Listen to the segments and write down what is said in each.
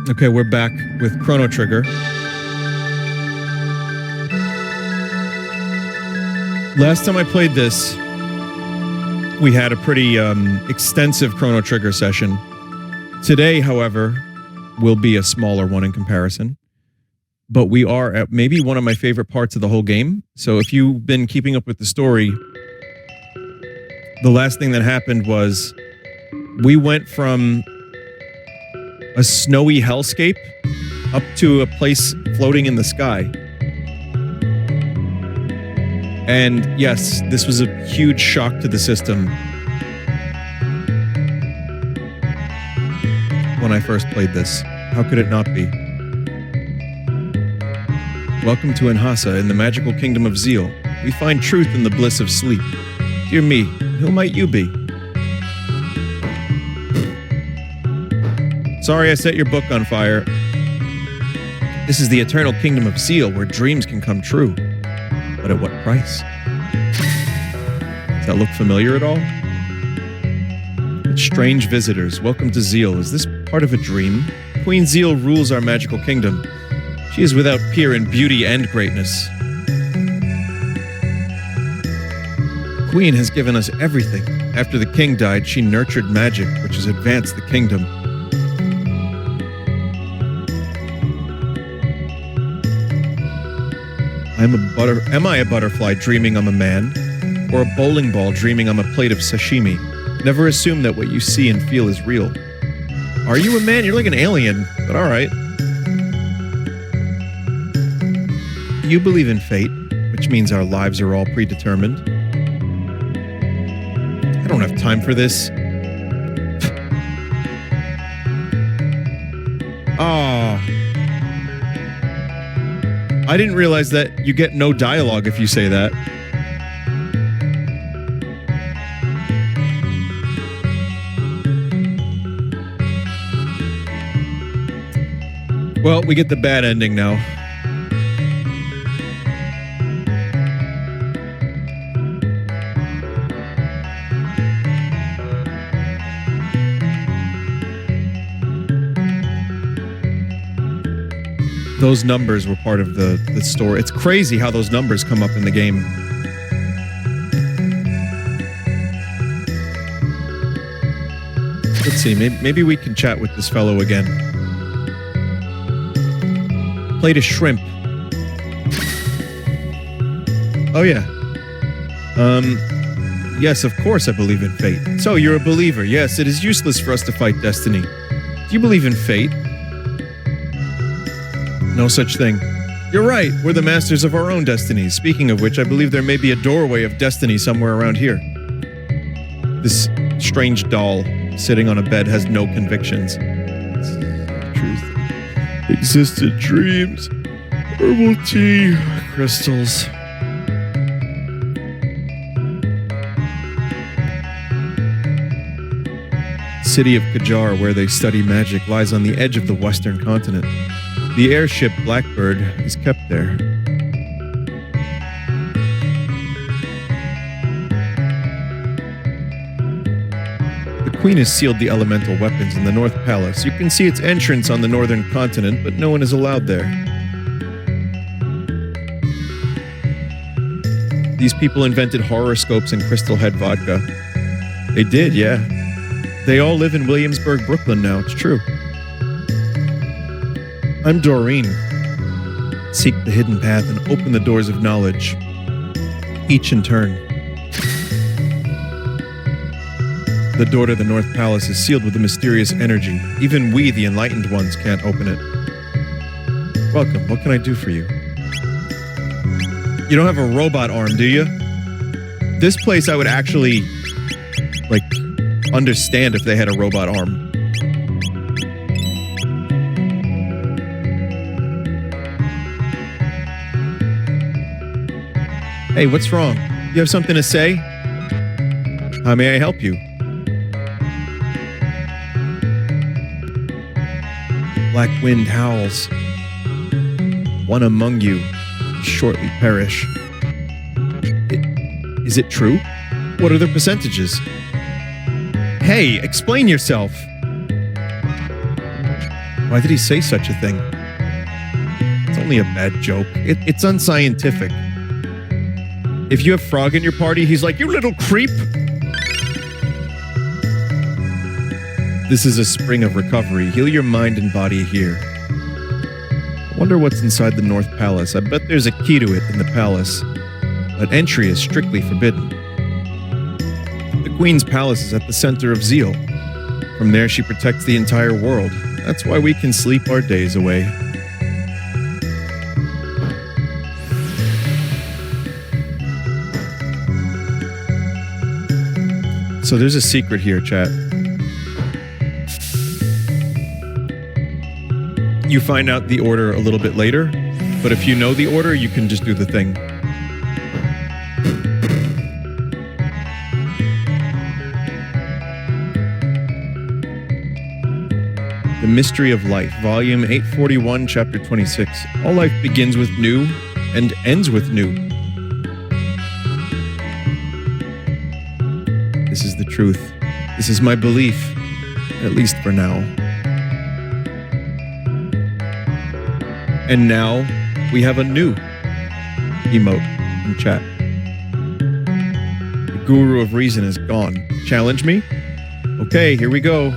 Okay, we're back with Chrono Trigger. Last time I played this, we had a pretty extensive Chrono Trigger session. Today, however, will be a smaller one in comparison. But we are at maybe one of my favorite parts of the whole game. So if you've been keeping up with the story, the last thing that happened was we went from a snowy hellscape up to a place floating in the sky. And yes, this was a huge shock to the system when I first played this. How could it not be? Welcome to Inhasa, in the magical kingdom of Zeal. We find truth in the bliss of sleep. Dear me, who might you be? Sorry I set your book on fire. This is the eternal kingdom of Zeal, where dreams can come true. But at what price? Does that look familiar at all? It's strange visitors. Welcome to Zeal. Is this part of a dream? Queen Zeal rules our magical kingdom. She is without peer in beauty and greatness. The Queen has given us everything. After the king died, she nurtured magic, which has advanced the kingdom. Am I a butterfly dreaming I'm a man? Or a bowling ball dreaming I'm a plate of sashimi? Never assume that what you see and feel is real. Are you a man? You're like an alien, but alright. You believe in fate, which means our lives are all predetermined. I don't have time for this. Oh. I didn't realize that you get no dialogue if you say that. Well, we get the bad ending now. Those numbers were part of the story. It's crazy how those numbers come up in the game. Let's see, maybe we can chat with this fellow again. Plate of shrimp. Oh yeah. Yes, of course I believe in fate. So you're a believer. Yes, it is useless for us to fight destiny. Do you believe in fate? No such thing. You're right, we're the masters of our own destinies. Speaking of which, I believe there may be a doorway of destiny somewhere around here. This strange doll sitting on a bed has no convictions. Truth. Existed dreams. Herbal tea. Crystals. City of Kajar, where they study magic, lies on the edge of the western continent. The airship Blackbird is kept there. The Queen has sealed the elemental weapons in the North Palace. You can see its entrance on the northern continent, but no one is allowed there. These people invented horoscopes and crystal head vodka. They did, yeah. They all live in Williamsburg, Brooklyn now, it's true. I'm Doreen. Seek the hidden path and open the doors of knowledge, each in turn. The door to the North Palace is sealed with a mysterious energy. Even we, the enlightened ones, can't open it. Welcome, what can I do for you? You don't have a robot arm, do you? This place I would actually, understand if they had a robot arm. Hey, what's wrong? You have something to say? How may I help you? Black wind howls. One among you shortly perish. Is it true? What are the percentages? Hey, explain yourself. Why did he say such a thing? It's only a bad joke. It's unscientific. If you have Frog in your party, he's like, "You little creep!" This is a spring of recovery. Heal your mind and body here. I wonder what's inside the North Palace. I bet there's a key to it in the palace, but entry is strictly forbidden. The Queen's palace is at the center of Zeal. From there, she protects the entire world. That's why we can sleep our days away. So there's a secret here, chat. You find out the order a little bit later, but if you know the order, you can just do the thing. The Mystery of Life, Volume 841, Chapter 26. All life begins with new and ends with new. This is the truth. This is my belief, at least for now. And now we have a new emote in chat. The Guru of Reason is gone. Challenge me? Okay, here we go.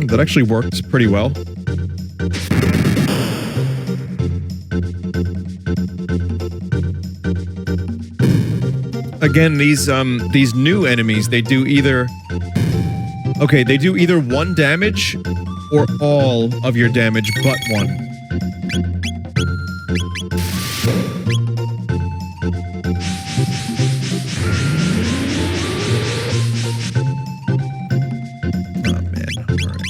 That actually works pretty well. Again, these new enemies, they do either one damage or all of your damage but one. Oh man, alright.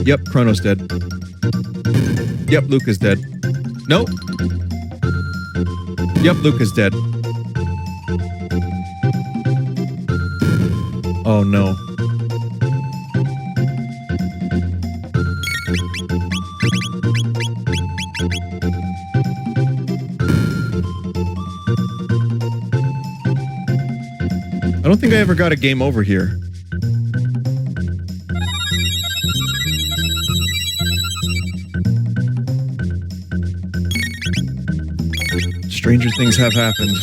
Yep, Chrono's dead. Yep, Luke is dead. Nope. Yep, Luke is dead. Oh no. I don't think I ever got a game over here. Stranger things have happened.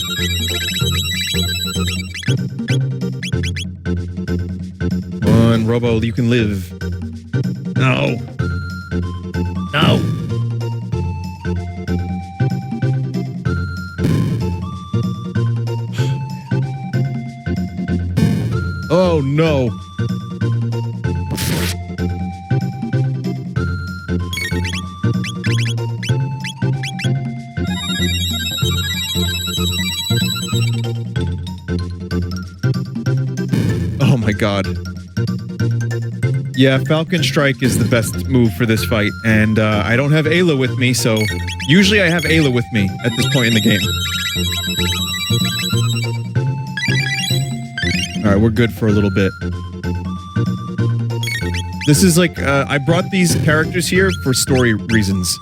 Come on, Robo, you can live. No. No. Oh no. Oh my god. Yeah, Falcon Strike is the best move for this fight, and I don't have Ayla with me, so usually I have Ayla with me at this point in the game. Alright, we're good for a little bit. This is like, I brought these characters here for story reasons.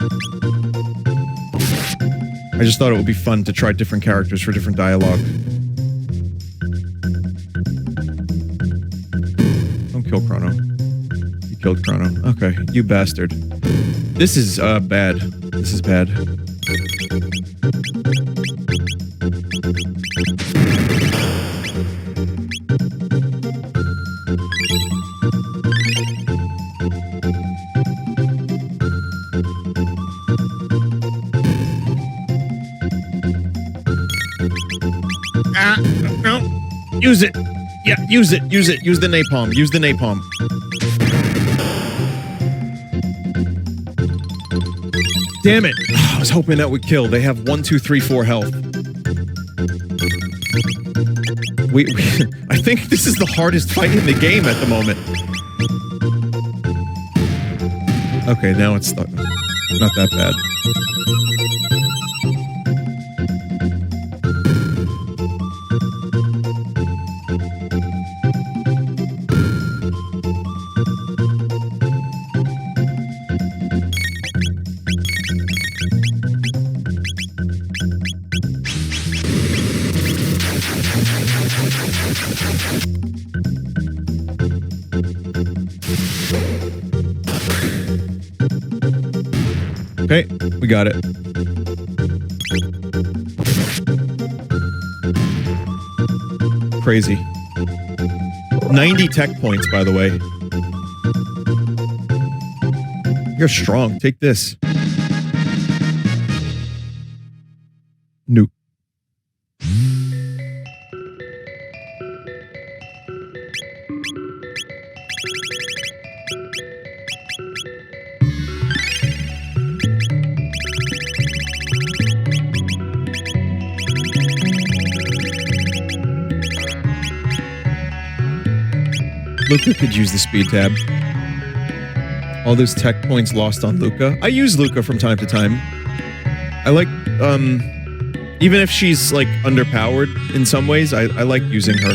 I just thought it would be fun to try different characters for different dialogue. Don't kill Chrono. You killed Chrono. Okay, you bastard. This is, bad. This is bad. No. Use it. Yeah, use it. Use it. Use the napalm. Use the napalm. Damn it. I was hoping that would kill. They have 1, 2, 3, 4 health. We I think this is the hardest fight in the game at the moment. Okay, now it's not that bad. Okay, we got it. Crazy. 90 tech points, by the way. You're strong. Take this. Nope. Luca could use the speed tab. All those tech points lost on Luca. I use Luca from time to time. I like, even if she's, like, underpowered in some ways, I like using her.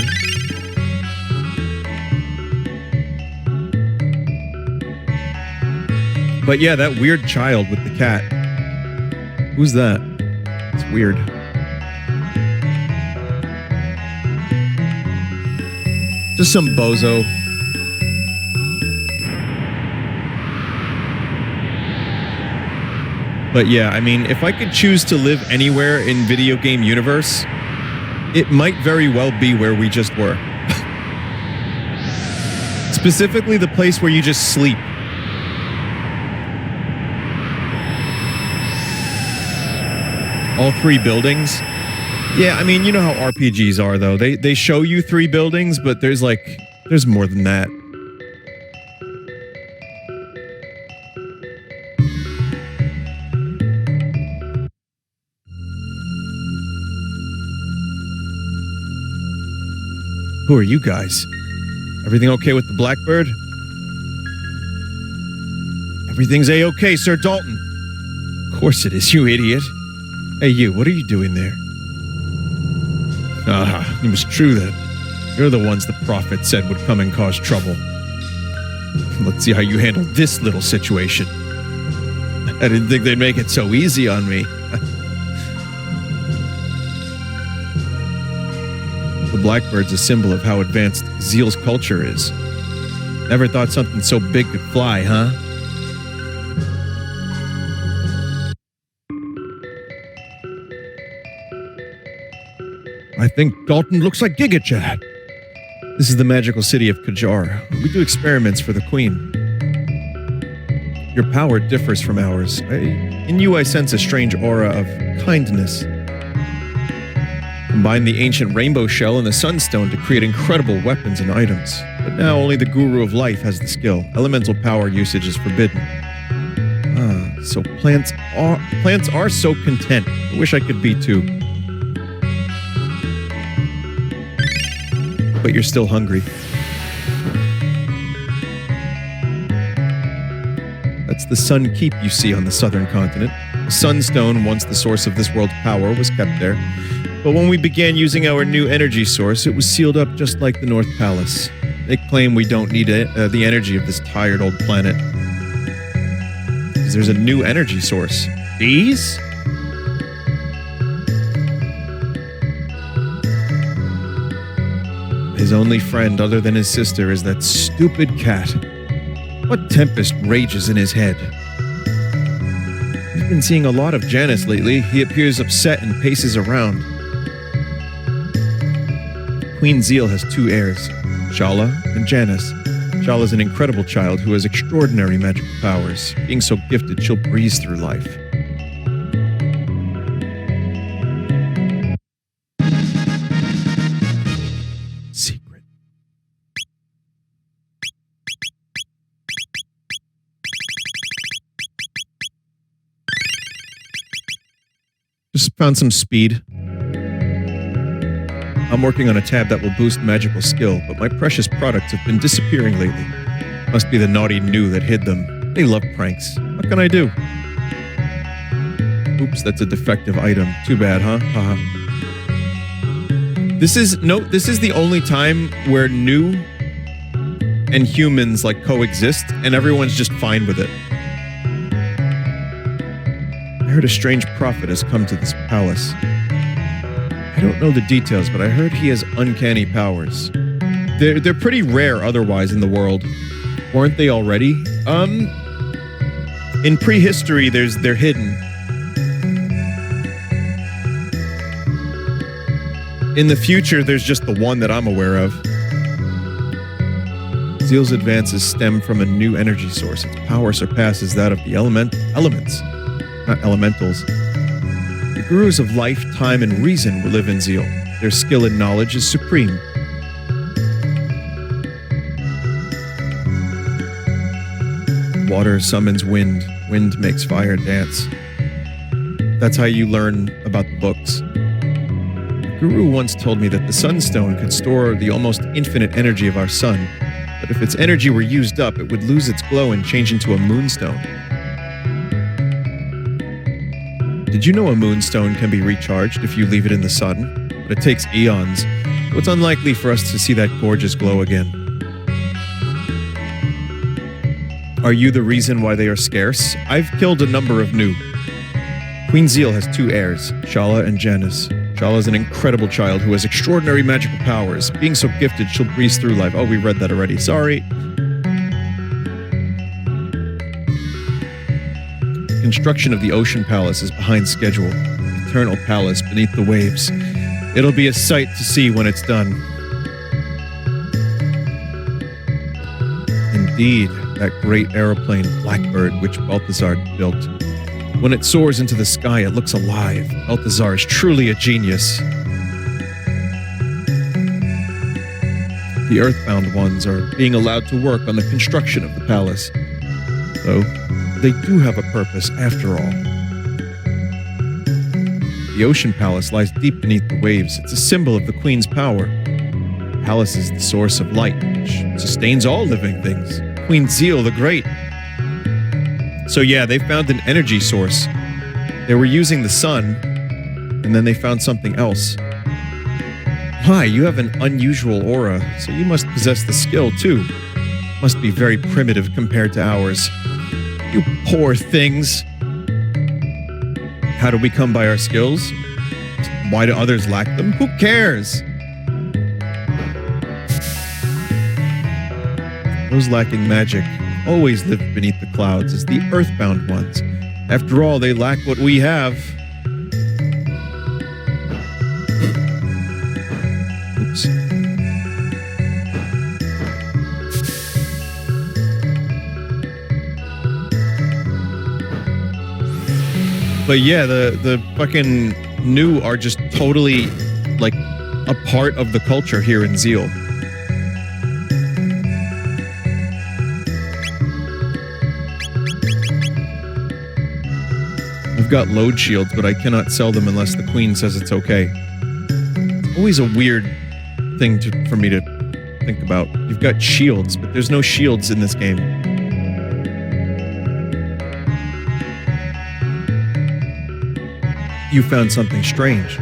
But yeah, that weird child with the cat. Who's that? It's weird. Just some bozo. But yeah, I mean, if I could choose to live anywhere in video game universe, it might very well be where we just were. Specifically the place where you just sleep. All 3 buildings. Yeah, I mean, you know how RPGs are, though. They show you 3 buildings, but there's more than that. Who are you guys? Everything okay with the Blackbird? Everything's A-okay, Sir Dalton. Of course it is, you idiot. Hey, you, what are you doing there? Ah, it was true then. You're the ones the prophet said would come and cause trouble. Let's see how you handle this little situation. I didn't think they'd make it so easy on me. The Blackbird's a symbol of how advanced Zeal's culture is. Never thought something so big could fly, huh? I think Dalton looks like GigaChat. This is the magical city of Kajar. We do experiments for the Queen. Your power differs from ours. In you I sense a strange aura of kindness. Combine the ancient rainbow shell and the sunstone to create incredible weapons and items. But now only the Guru of Life has the skill. Elemental power usage is forbidden. Ah, so plants are so content. I wish I could be too. But you're still hungry. That's the Sun Keep you see on the southern continent. The Sunstone, once the source of this world's power, was kept there. But when we began using our new energy source, it was sealed up just like the North Palace. They claim we don't need the energy of this tired old planet. Because there's a new energy source. These? His only friend other than his sister is that stupid cat. What tempest rages in his head? We've been seeing a lot of Janice lately. He appears upset and paces around. Queen Zeal has 2 heirs, Shala and Janice. Shala's an incredible child who has extraordinary magical powers. Being so gifted, she'll breeze through life. Secret. Just found some speed. I'm working on a tab that will boost magical skill, but my precious products have been disappearing lately. Must be the naughty new that hid them. They love pranks. What can I do? Oops, that's a defective item. Too bad, huh? Haha. This is the only time where new and humans like coexist and everyone's just fine with it. I heard a strange prophet has come to this palace. I don't know the details, but I heard he has uncanny powers. They're pretty rare otherwise in the world. Weren't they already? In prehistory, they're hidden. In the future, there's just the one that I'm aware of. Zeal's advances stem from a new energy source. Its power surpasses that of the elements, not elementals. The gurus of life, time, and reason will live in Zeal. Their skill and knowledge is supreme. Water summons wind. Wind makes fire dance. That's how you learn about the books. The guru once told me that the sunstone could store the almost infinite energy of our sun, but if its energy were used up, it would lose its glow and change into a moonstone. Did you know a moonstone can be recharged if you leave it in the sun? But it takes eons, so it's unlikely for us to see that gorgeous glow again. Are you the reason why they are scarce? I've killed a number of new. Queen Zeal has 2 heirs, Shala and Janice. Shala is an incredible child who has extraordinary magical powers. Being so gifted, she'll breeze through life. Oh, we read that already. Sorry. Construction of the Ocean Palace is behind schedule. Eternal palace beneath the waves. It'll be a sight to see when it's done. Indeed, that great aeroplane, Blackbird, which Balthazar built. When it soars into the sky, it looks alive. Balthazar is truly a genius. The Earthbound ones are being allowed to work on the construction of the palace. Though, they do have a purpose after all. The Ocean Palace lies deep beneath the waves. It's a symbol of the Queen's power. The palace is the source of light, which sustains all living things. Queen Zeal the Great. So yeah, they found an energy source. They were using the sun, and then they found something else. Hi, you have an unusual aura, so you must possess the skill too. Must be very primitive compared to ours. You poor things. How do we come by our skills? Why do others lack them? Who cares? Those lacking magic always live beneath the clouds as the earthbound ones. After all, they lack what we have. Oops. But yeah, the fucking new are just totally like a part of the culture here in Zeal. I've got load shields, but I cannot sell them unless the queen says it's okay. It's always a weird thing for me to think about. You've got shields, but there's no shields in this game. You found something strange.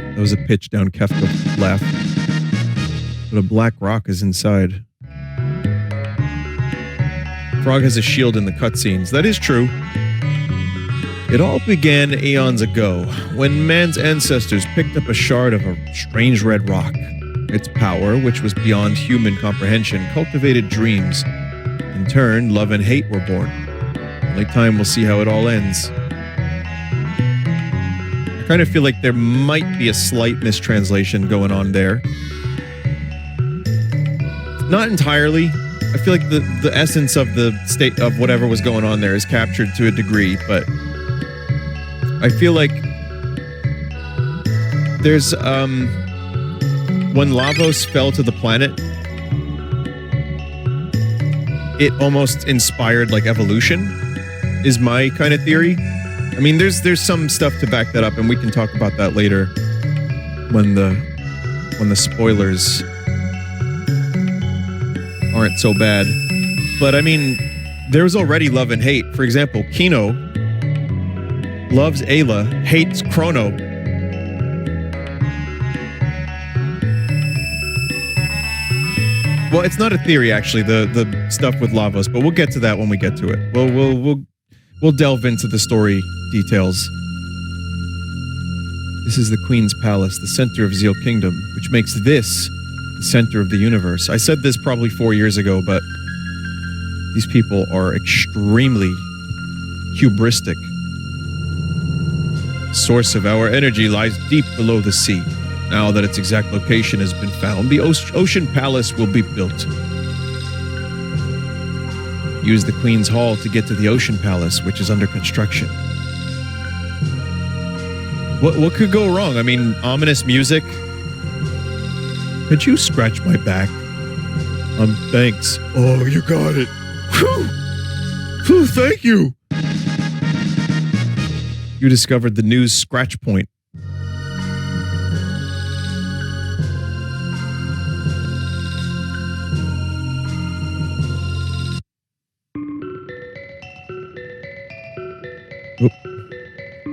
That was a pitch down Kefka laugh. But a black rock is inside. Frog has a shield in the cutscenes. That is true. It all began eons ago, when man's ancestors picked up a shard of a strange red rock. Its power, which was beyond human comprehension, cultivated dreams. In turn, love and hate were born. Only time will see how it all ends. I kind of feel like there might be a slight mistranslation going on there. Not entirely. I feel like the essence of the state of whatever was going on there is captured to a degree, but I feel like there's when Lavos fell to the planet, it almost inspired like evolution, is my kind of theory. I mean, there's some stuff to back that up, and we can talk about that later when the spoilers aren't so bad. But I mean, there's already love and hate. For example, Kino loves Ayla, hates Chrono. Well, it's not a theory actually, the stuff with Lavos, but we'll get to that when we get to it. We'll delve into the story details. This is the Queen's Palace, the center of Zeal Kingdom, which makes this the center of the universe. I said this probably 4 years ago, but these people are extremely hubristic. The source of our energy lies deep below the sea. Now that its exact location has been found, the Ocean Palace will be built. Use the Queen's Hall to get to the Ocean Palace, which is under construction. What could go wrong? I mean, ominous music. Could you scratch my back? Thanks. Oh, you got it. Whew. Whew, thank you. You discovered the news scratch point. Oop.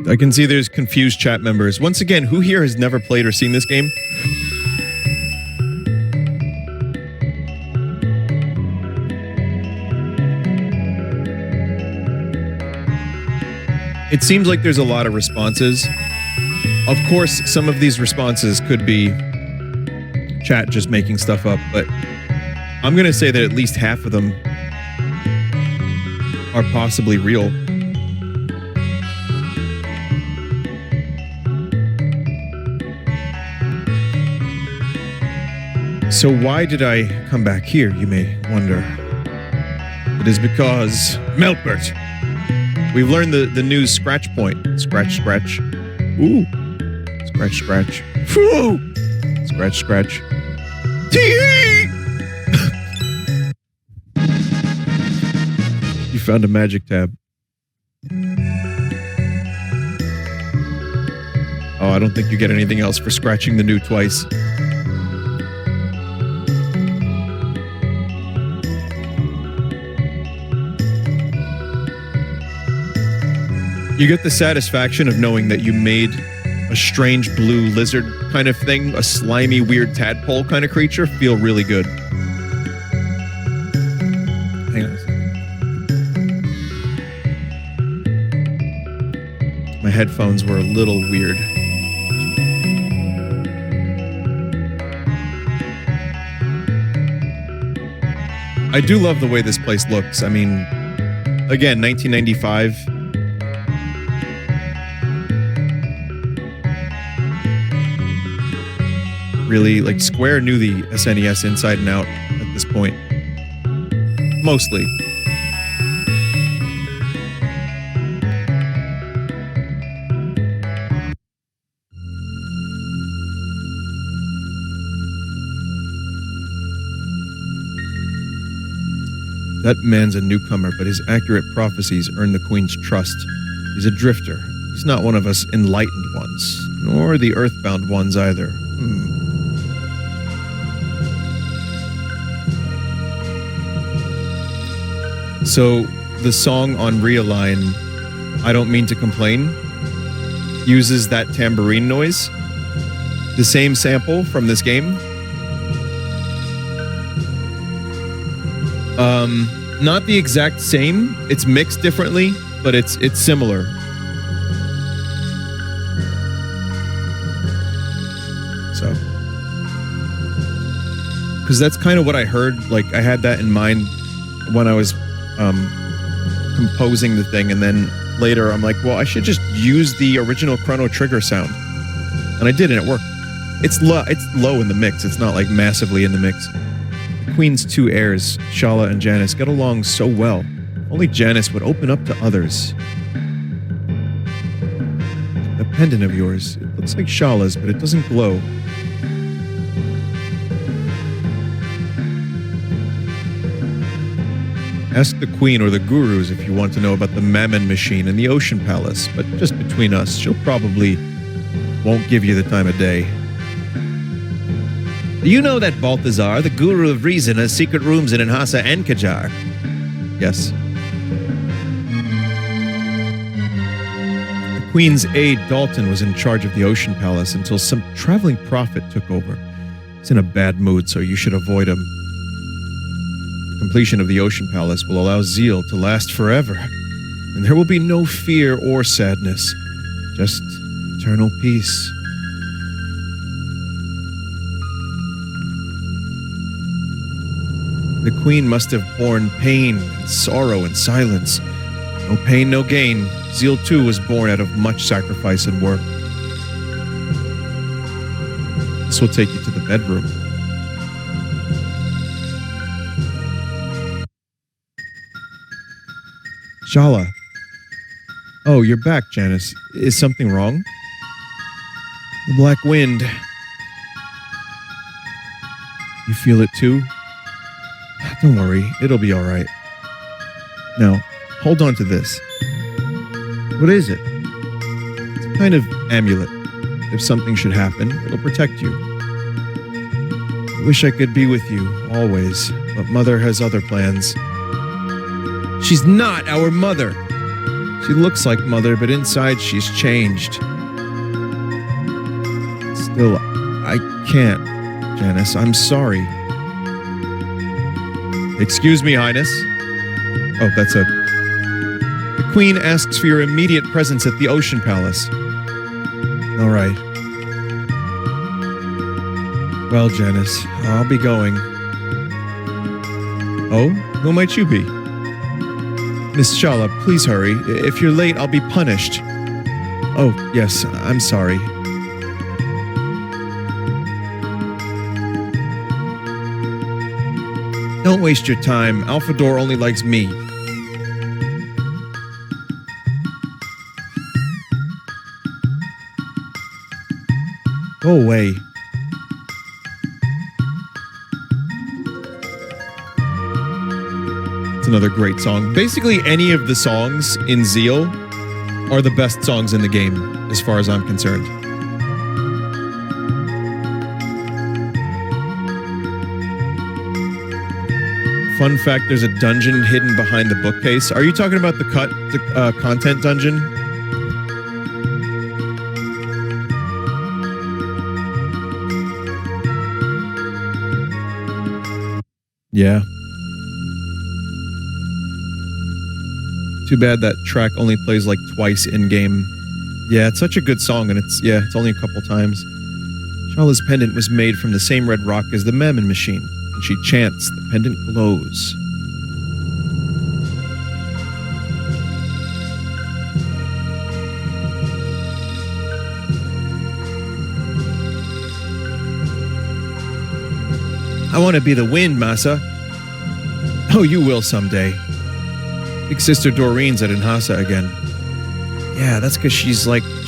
I can see there's confused chat members. Once again, who here has never played or seen this game? It seems like there's a lot of responses. Of course, some of these responses could be chat just making stuff up, but I'm going to say that at least half of them are possibly real. So why did I come back here, you may wonder? It is because Melbert. We've learned the new scratch point. Scratch, scratch. Ooh. Scratch, scratch. Woo! Scratch, scratch. Tee! You found a magic tab. Oh, I don't think you get anything else for scratching the new twice. You get the satisfaction of knowing that you made a strange blue lizard kind of thing, a slimy, weird tadpole kind of creature, feel really good. Hang on a second. My headphones were a little weird. I do love the way this place looks. I mean, again, 1995. Really, like, Square knew the SNES inside and out at this point. Mostly. That man's a newcomer, but his accurate prophecies earn the Queen's trust. He's a drifter. He's not one of us enlightened ones, nor the earthbound ones either. So, the song on Realign, I Don't Mean to Complain, uses that tambourine noise. The same sample from this game. Not the exact same. It's mixed differently, but it's similar. So. Because that's kind of what I heard. Like, I had that in mind when I was composing the thing, and then later I'm like, well, I should just use the original Chrono Trigger sound, and I did, and it worked. It's low in the mix. It's not like massively in the mix. The Queen's two heirs, Shala and Janice, got along so well. Only Janice would open up to others. The pendant of yours, it looks like Shala's, but it doesn't glow. Ask the Queen or the Gurus if you want to know about the Mammon Machine and the Ocean Palace, but just between us, she'll probably won't give you the time of day. Do you know that Balthazar, the Guru of Reason, has secret rooms in Inhasa and Kajar? Yes. The Queen's aide, Dalton, was in charge of the Ocean Palace until some traveling prophet took over. He's in a bad mood, so you should avoid him. Completion of the Ocean Palace will allow Zeal to last forever, and there will be no fear or sadness, just eternal peace. The queen must have borne pain and sorrow and silence. No pain, no gain. Zeal too was born out of much sacrifice and work. This will take you to the bedroom. Shala. Oh, you're back, Janice. Is something wrong? The black wind. You feel it too? Don't worry, it'll be all right. Now, hold on to this. What is it? It's a kind of amulet. If something should happen, it'll protect you. I wish I could be with you, always, but Mother has other plans. She's not our mother! She looks like Mother, but inside she's changed. Still, I can't, Janice. I'm sorry. Excuse me, Highness. Oh, that's a... The Queen asks for your immediate presence at the Ocean Palace. All right. Well, Janice, I'll be going. Oh, who might you be? Miss Shala, please hurry. If you're late, I'll be punished. Oh, yes, I'm sorry. Don't waste your time. Alphador only likes me. Go away. It's another great song. Basically, any of the songs in Zeal are the best songs in the game, as far as I'm concerned. Fun fact, there's a dungeon hidden behind the bookcase. Are you talking about the content dungeon? Yeah. Too bad that track only plays like twice in-game. Yeah, it's such a good song, and it's only a couple times. Shala's pendant was made from the same red rock as the Mammon machine. When she chants, the pendant glows. I want to be the wind, Massa. Oh, you will someday. Big Sister Doreen's at Inhasa again. Yeah, that's because she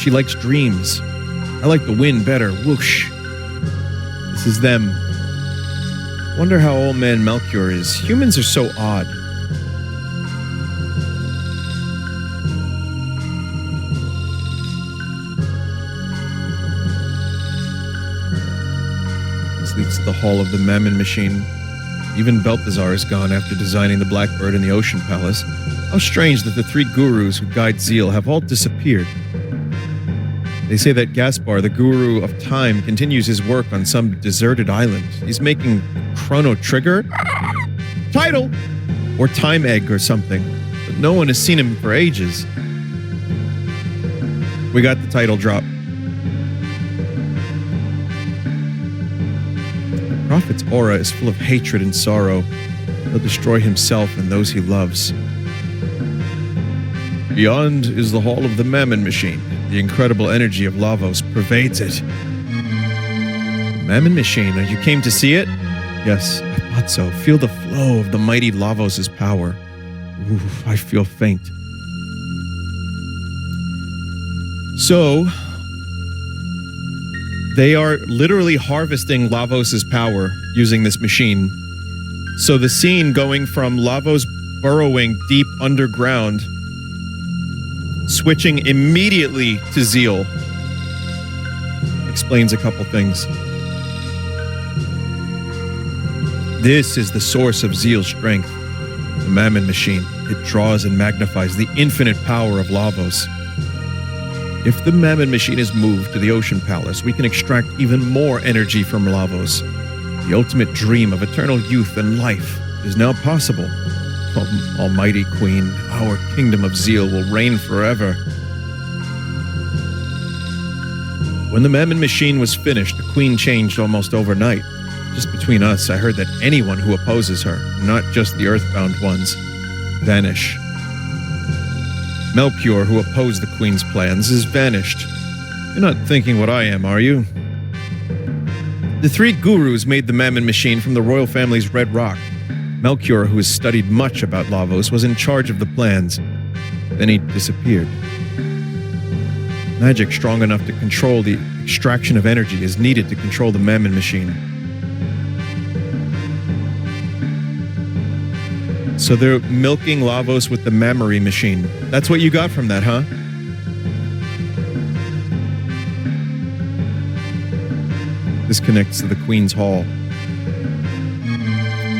likes dreams. I like the wind better. Whoosh. This is them. Wonder how old man Melchior is. Humans are so odd. This leads to the hall of the Mammon machine. Even Beltazar is gone after designing the Blackbird in the Ocean Palace. How strange that the three gurus who guide Zeal have all disappeared. They say that Gaspar, the guru of time, continues his work on some deserted island. He's making Chrono Trigger? Title! Or Time Egg or something. But no one has seen him for ages. We got the title drop. The Prophet's aura is full of hatred and sorrow. He'll destroy himself and those he loves. Beyond is the hall of the Mammon machine. The incredible energy of Lavos pervades it. The Mammon machine, you came to see it? Yes, I thought so. Feel the flow of the mighty Lavos' power. Ooh, I feel faint. So, they are literally harvesting Lavos' power using this machine. So the scene going from Lavos burrowing deep underground, switching immediately to Zeal, explains a couple things. This is the source of Zeal's strength, the Mammon machine. It draws and magnifies the infinite power of Lavos. If the Mammon machine is moved to the Ocean Palace, we can extract even more energy from Lavos. The ultimate dream of eternal youth and life is now possible. Oh, Almighty Queen, our kingdom of Zeal will reign forever. When the Mammon machine was finished, the Queen changed almost overnight. Just between us, I heard that anyone who opposes her, not just the earthbound ones, vanish. Melchior, who opposed the Queen's plans, is vanished. You're not thinking what I am, are you? The three gurus made the Mammon machine from the royal family's red rock. Melchior, who has studied much about Lavos, was in charge of the plans. Then he disappeared. Magic strong enough to control the extraction of energy is needed to control the Mammon machine. So they're milking Lavos with the Mammary machine. That's what you got from that, huh? This connects to the Queen's Hall.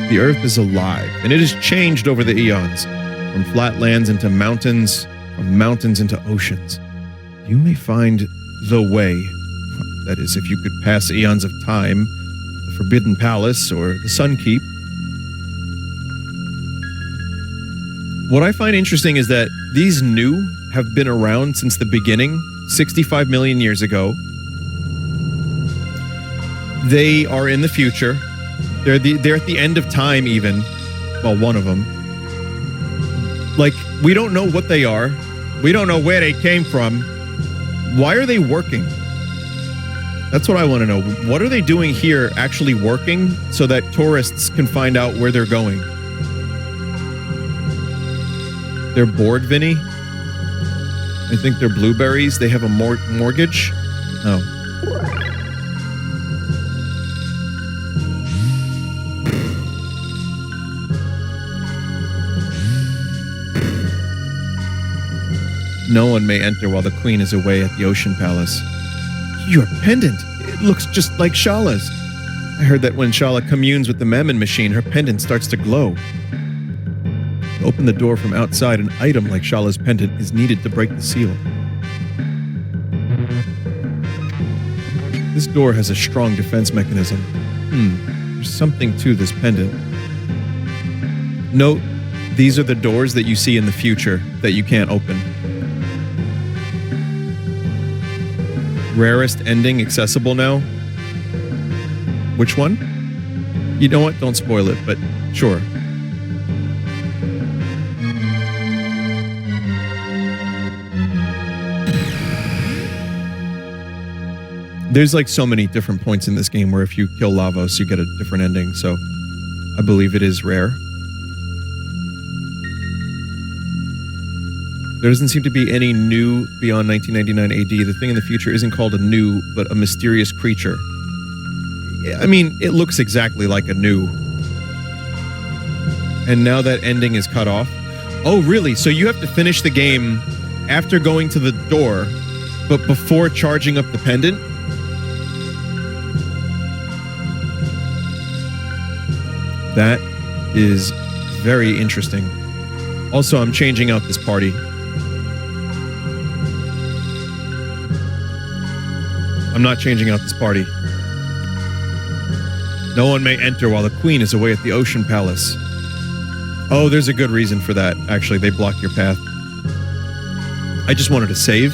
The Earth is alive, and it has changed over the eons, from flatlands into mountains, from mountains into oceans. You may find the way, that is, if you could pass eons of time, the Forbidden Palace or the Sun Keep. What I find interesting is that these new have been around since the beginning, 65 million years ago. They are in the future. They're at the end of time even. Well, one of them. Like, we don't know what they are. We don't know where they came from. Why are they working? That's what I want to know. What are they doing here actually working so that tourists can find out where they're going? They're bored, Vinny? I think they're blueberries. They have a mortgage? Oh. No one may enter while the Queen is away at the Ocean Palace. Your pendant! It looks just like Shala's. I heard that when Shala communes with the Mammon machine, her pendant starts to glow. To open the door from outside, an item like Shala's pendant is needed to break the seal. This door has a strong defense mechanism. There's something to this pendant. Note, these are the doors that you see in the future that you can't open. Rarest ending accessible now? Which one? You know what? Don't spoil it, but sure. There's like so many different points in this game where if you kill Lavos, you get a different ending, so I believe it is rare. There doesn't seem to be any new beyond 1999 AD. The thing in the future isn't called a new, but a mysterious creature. I mean, it looks exactly like a new. And now that ending is cut off. Oh, really? So you have to finish the game after going to the door, but before charging up the pendant? That is very interesting. Also, I'm changing out this party. I'm not changing out this party. No one may enter while the Queen is away at the Ocean Palace. Oh, there's a good reason for that. Actually, they block your path. I just wanted to save.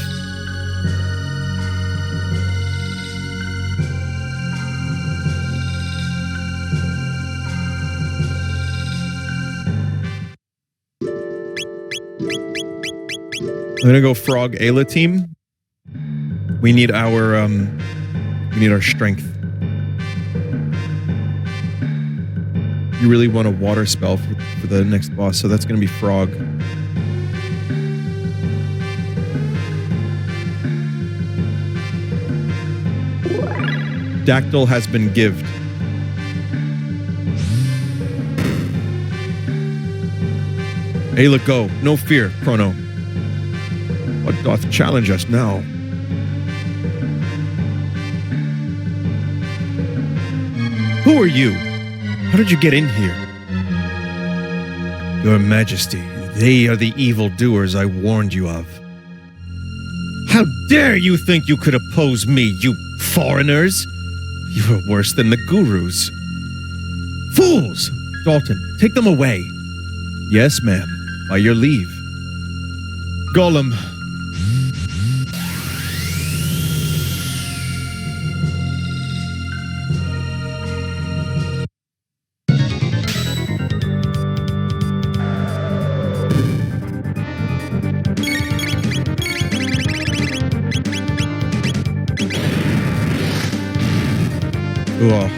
I'm gonna go Frog Ayla team. We need our strength. You really want a water spell for the next boss, so that's gonna be Frog. Dactyl has been gived. Ayla, go. No fear, Chrono. What doth challenge us now? Who are you? How did you get in here? Your Majesty, they are the evildoers I warned you of. How dare you think you could oppose me, you foreigners? You are worse than the gurus. Fools! Dalton, take them away. Yes, ma'am. By your leave. Golem. Ugh.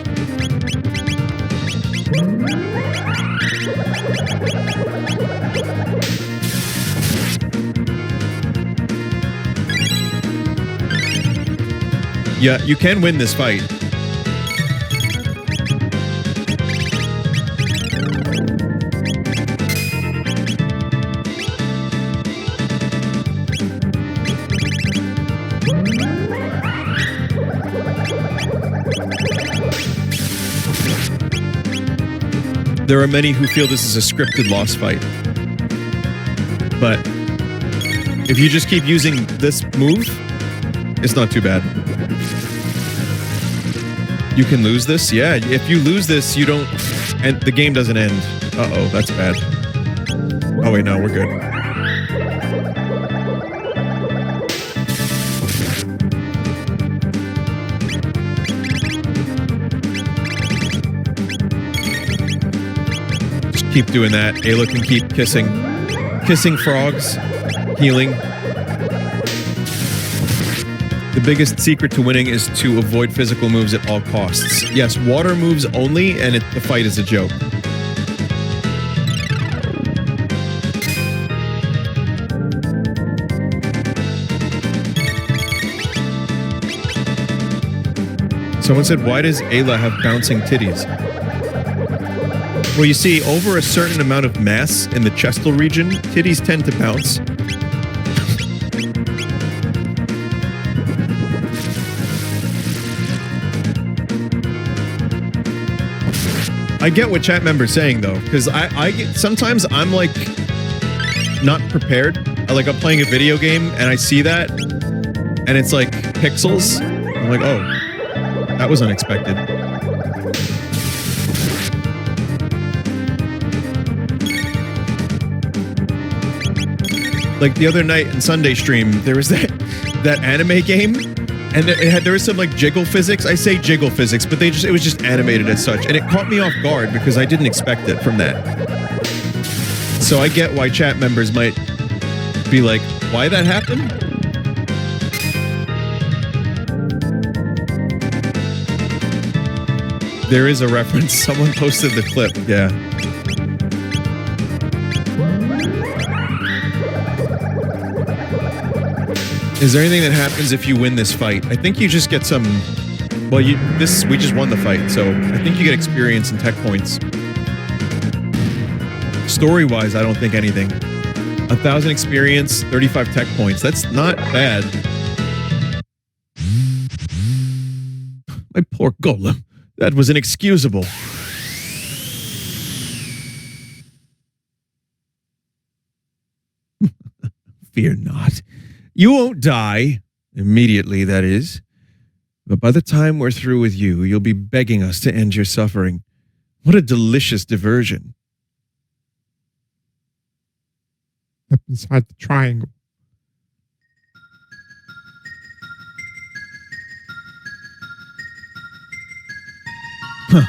Yeah, you can win this fight. There are many who feel this is a scripted loss fight. But if you just keep using this move, it's not too bad. You can lose this? Yeah, if you lose this, you don't... And the game doesn't end. Uh-oh, that's bad. Oh wait, no, we're good. Just keep doing that. Ayla can keep kissing. Kissing frogs. Healing. The biggest secret to winning is to avoid physical moves at all costs. Yes, water moves only, and the fight is a joke. Someone said, why does Ayla have bouncing titties? Well, you see, over a certain amount of mass in the chestal region, titties tend to bounce. I get what chat members saying though, because I get, sometimes I'm like not prepared. I'm playing a video game and I see that, and it's like pixels. I'm like, oh, that was unexpected. Like the other night in Sunday stream, there was that anime game. And there was some like jiggle physics. I say jiggle physics, but it was just animated as such. And it caught me off guard because I didn't expect it from that. So I get why chat members might be like, why that happened? There is a reference. Someone posted the clip. Yeah. Is there anything that happens if you win this fight? I think you just get some... Well, we just won the fight, so I think you get experience and tech points. Story-wise, I don't think anything. 1,000 experience, 35 tech points. That's not bad. My poor golem. That was inexcusable. Fear not. You won't die. Immediately, that is. But by the time we're through with you, you'll be begging us to end your suffering. What a delicious diversion. Up inside the triangle. Huh.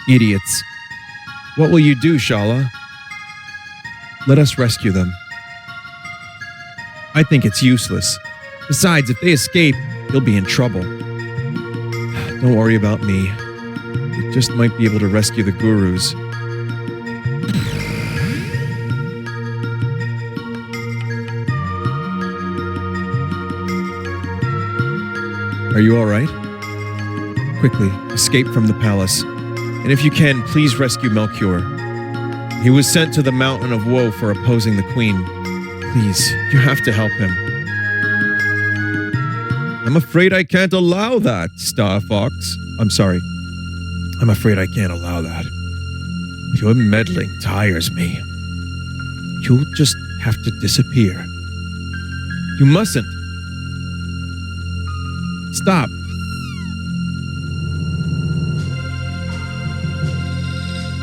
Idiots. What will you do, Shala? Let us rescue them. I think it's useless. Besides, if they escape, you'll be in trouble. Don't worry about me. We just might be able to rescue the gurus. Are you all right? Quickly, escape from the palace. And if you can, please rescue Melchior. He was sent to the Mountain of Woe for opposing the Queen. Please, you have to help him. I'm afraid I can't allow that, Star Fox. I'm sorry. I'm afraid I can't allow that. Your meddling tires me. You'll just have to disappear. You mustn't. Stop.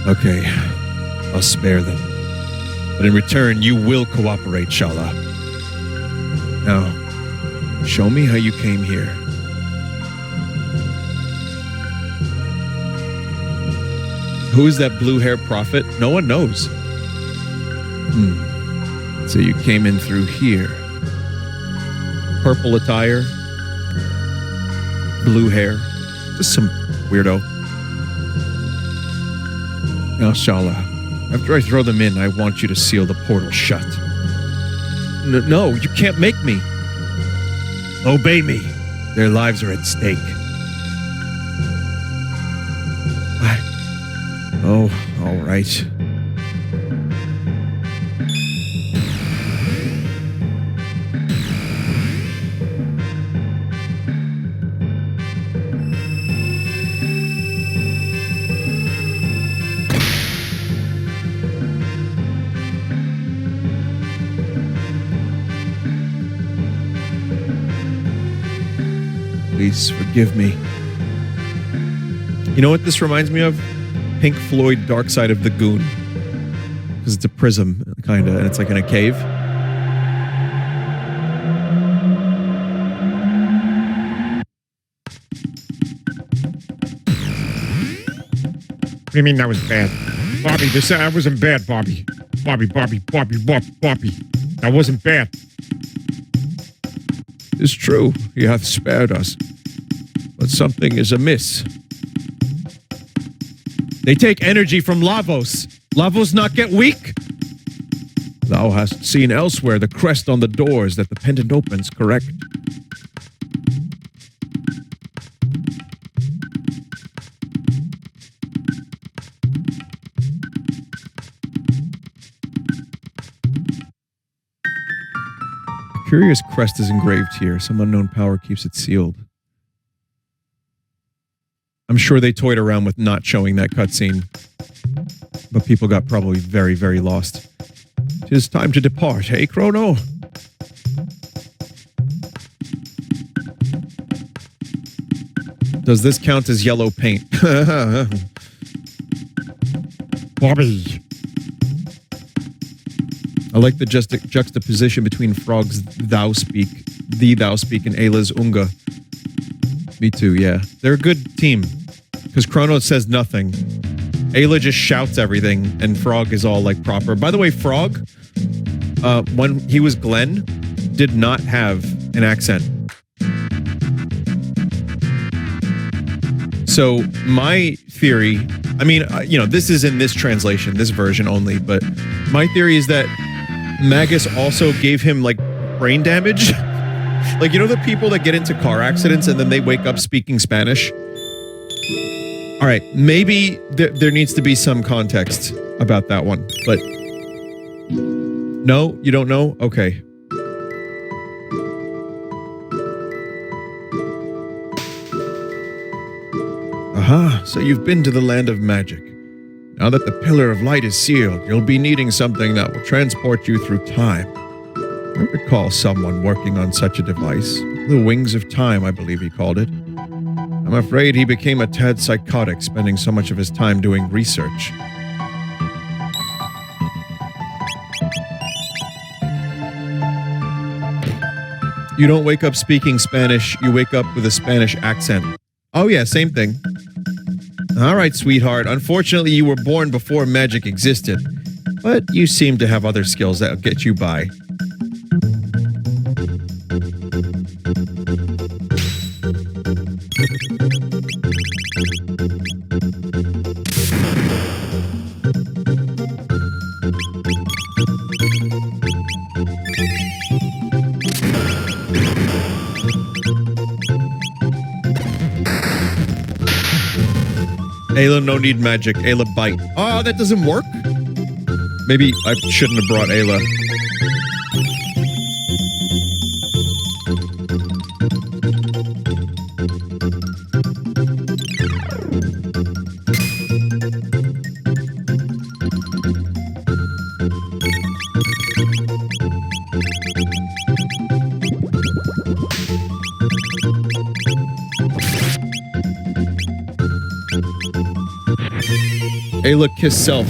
Okay, I'll spare them. But in return, you will cooperate, Shala. Now, show me how you came here. Who is that blue-haired prophet? No one knows. So you came in through here. Purple attire. Blue hair. Just some weirdo. Now, Shala, after I throw them in, I want you to seal the portal shut. No, you can't make me. Obey me. Their lives are at stake. Oh, all right. Please forgive me. You know what this reminds me of? Pink Floyd Dark Side of the Goon. Because it's a prism, kind of, and it's like in a cave. What do you mean that was bad? Bobby, that wasn't bad, Bobby. Bobby. That wasn't bad. It's true, he hath spared us. But something is amiss. They take energy from Lavos. Lavos not get weak? Thou hast seen elsewhere the crest on the doors that the pendant opens, correct? A curious crest is engraved here. Some unknown power keeps it sealed. I'm sure they toyed around with not showing that cutscene, but people got probably very, very lost. 'Tis time to depart, hey, Chrono? Does this count as yellow paint? Bobby. I like the juxtaposition between Frog's thou speak, and Ayla's unga. Me too, yeah. They're a good team. Because Chrono says nothing. Ayla just shouts everything, and Frog is all like proper. By the way, Frog, when he was Glenn, did not have an accent. So my theory, I mean, this is in this translation, this version only, but my theory is that Magus also gave him like brain damage. Like, you know the people that get into car accidents and then they wake up speaking Spanish? All right, maybe there needs to be some context about that one, but no, you don't know? Okay. Aha, so you've been to the land of magic. Now that the Pillar of Light is sealed, you'll be needing something that will transport you through time. I recall someone working on such a device. The Wings of Time, I believe he called it. I'm afraid he became a tad psychotic, spending so much of his time doing research. You don't wake up speaking Spanish, you wake up with a Spanish accent. Oh yeah, same thing. All right, sweetheart. Unfortunately, you were born before magic existed, but you seem to have other skills that'll get you by. Ayla, no need magic. Ayla, bite. Oh, that doesn't work? Maybe I shouldn't have brought Ayla. Ayla, kiss self.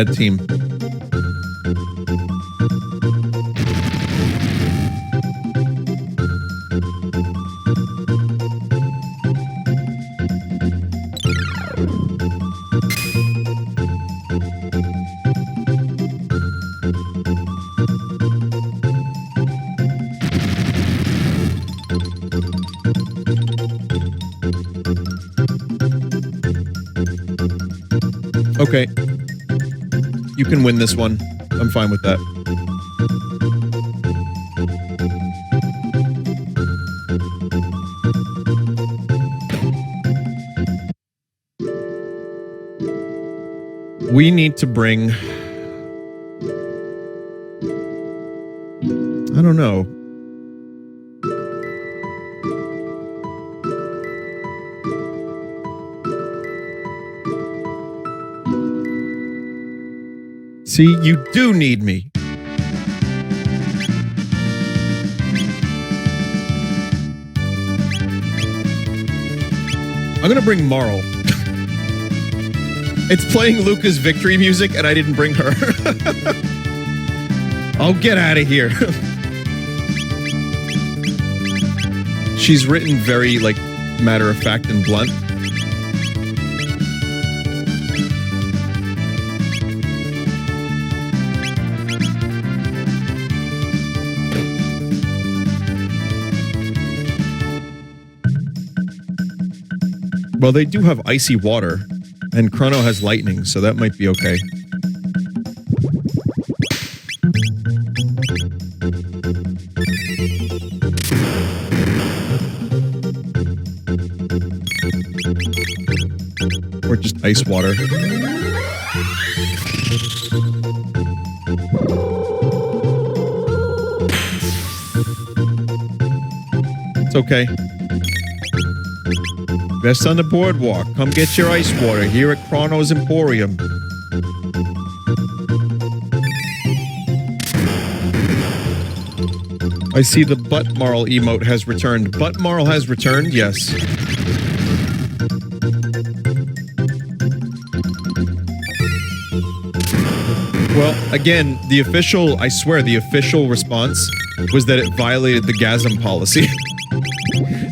bad team. Okay. You can win this one. I'm fine with that. We need to bring... I don't know. See, you do need me. I'm gonna bring Marl. It's playing Luca's victory music and I didn't bring her. I'll get out of here. She's written very, like, matter of fact and blunt. Well, they do have icy water, and Chrono has lightning, so that might be okay. Or just ice water. It's okay. Best on the boardwalk. Come get your ice water here at Chrono's Emporium. I see the Butt Marl emote has returned. Butt Marl has returned? Yes. Well, again, the official, I swear, the official response was that it violated the GASM policy.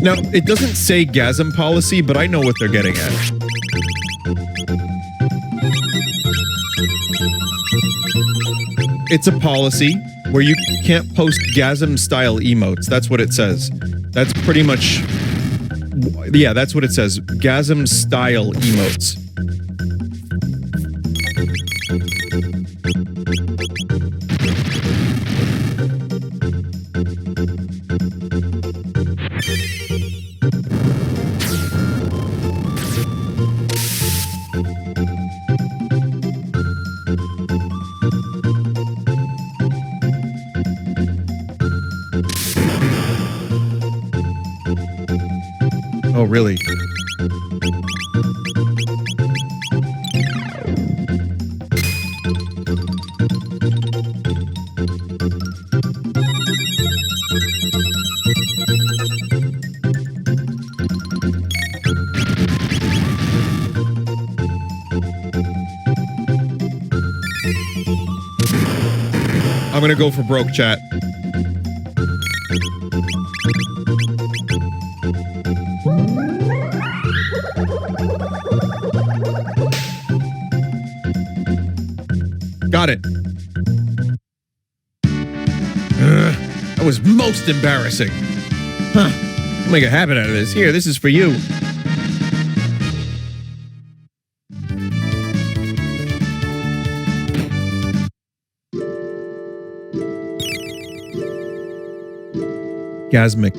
Now, it doesn't say GASM policy, but I know what they're getting at. It's a policy where you can't post GASM-style emotes. That's what it says. That's pretty much... Yeah, that's what it says. GASM-style emotes. Oh, really? I'm gonna go for broke, chat. Got it. That was most embarrassing. Huh. I'll make a habit out of this. Here, this is for you. Gasmic.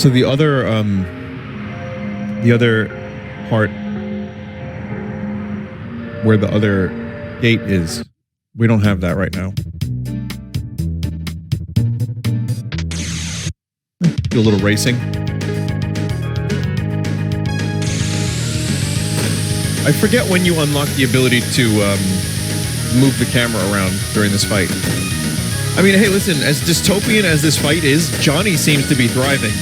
So the other part where the other gate is, we don't have that right now. Do a little racing. I forget when you unlock the ability to move the camera around during this fight. I mean, hey, listen, as dystopian as this fight is, Johnny seems to be thriving.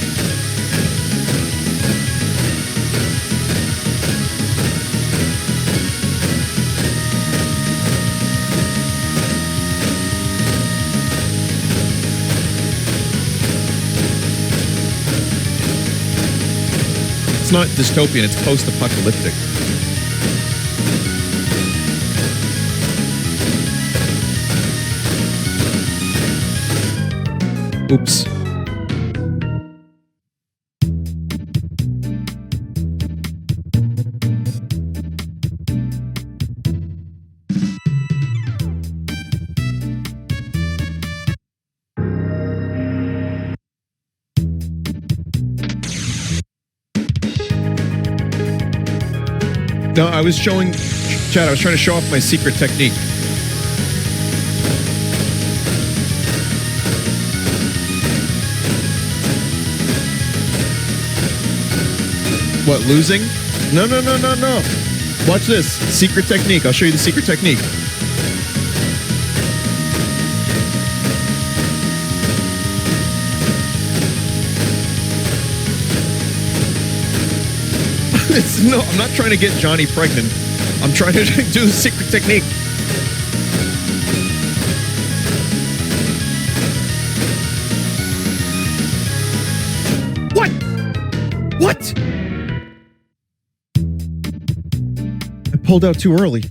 It's not dystopian, it's post-apocalyptic. Oops. No, I was showing, Chad, I was trying to show off my secret technique. What, losing? No. Watch this. Secret technique. I'll show you the secret technique. No, I'm not trying to get Johnny pregnant. I'm trying to do the secret technique. What? I pulled out too early.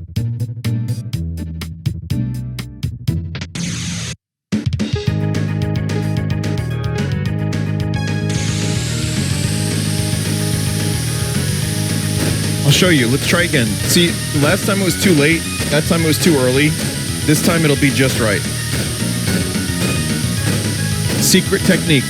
I'll show you. Let's try again. See, last time it was too late. That time it was too early. This time it'll be just right. Secret technique.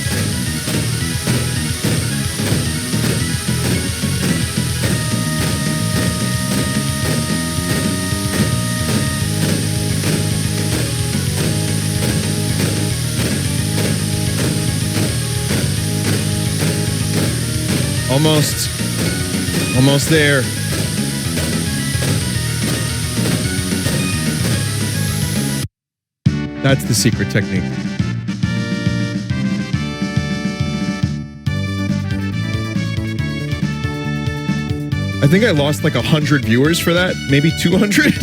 Almost there. That's the secret technique. I think I lost like 100 viewers for that, maybe 200.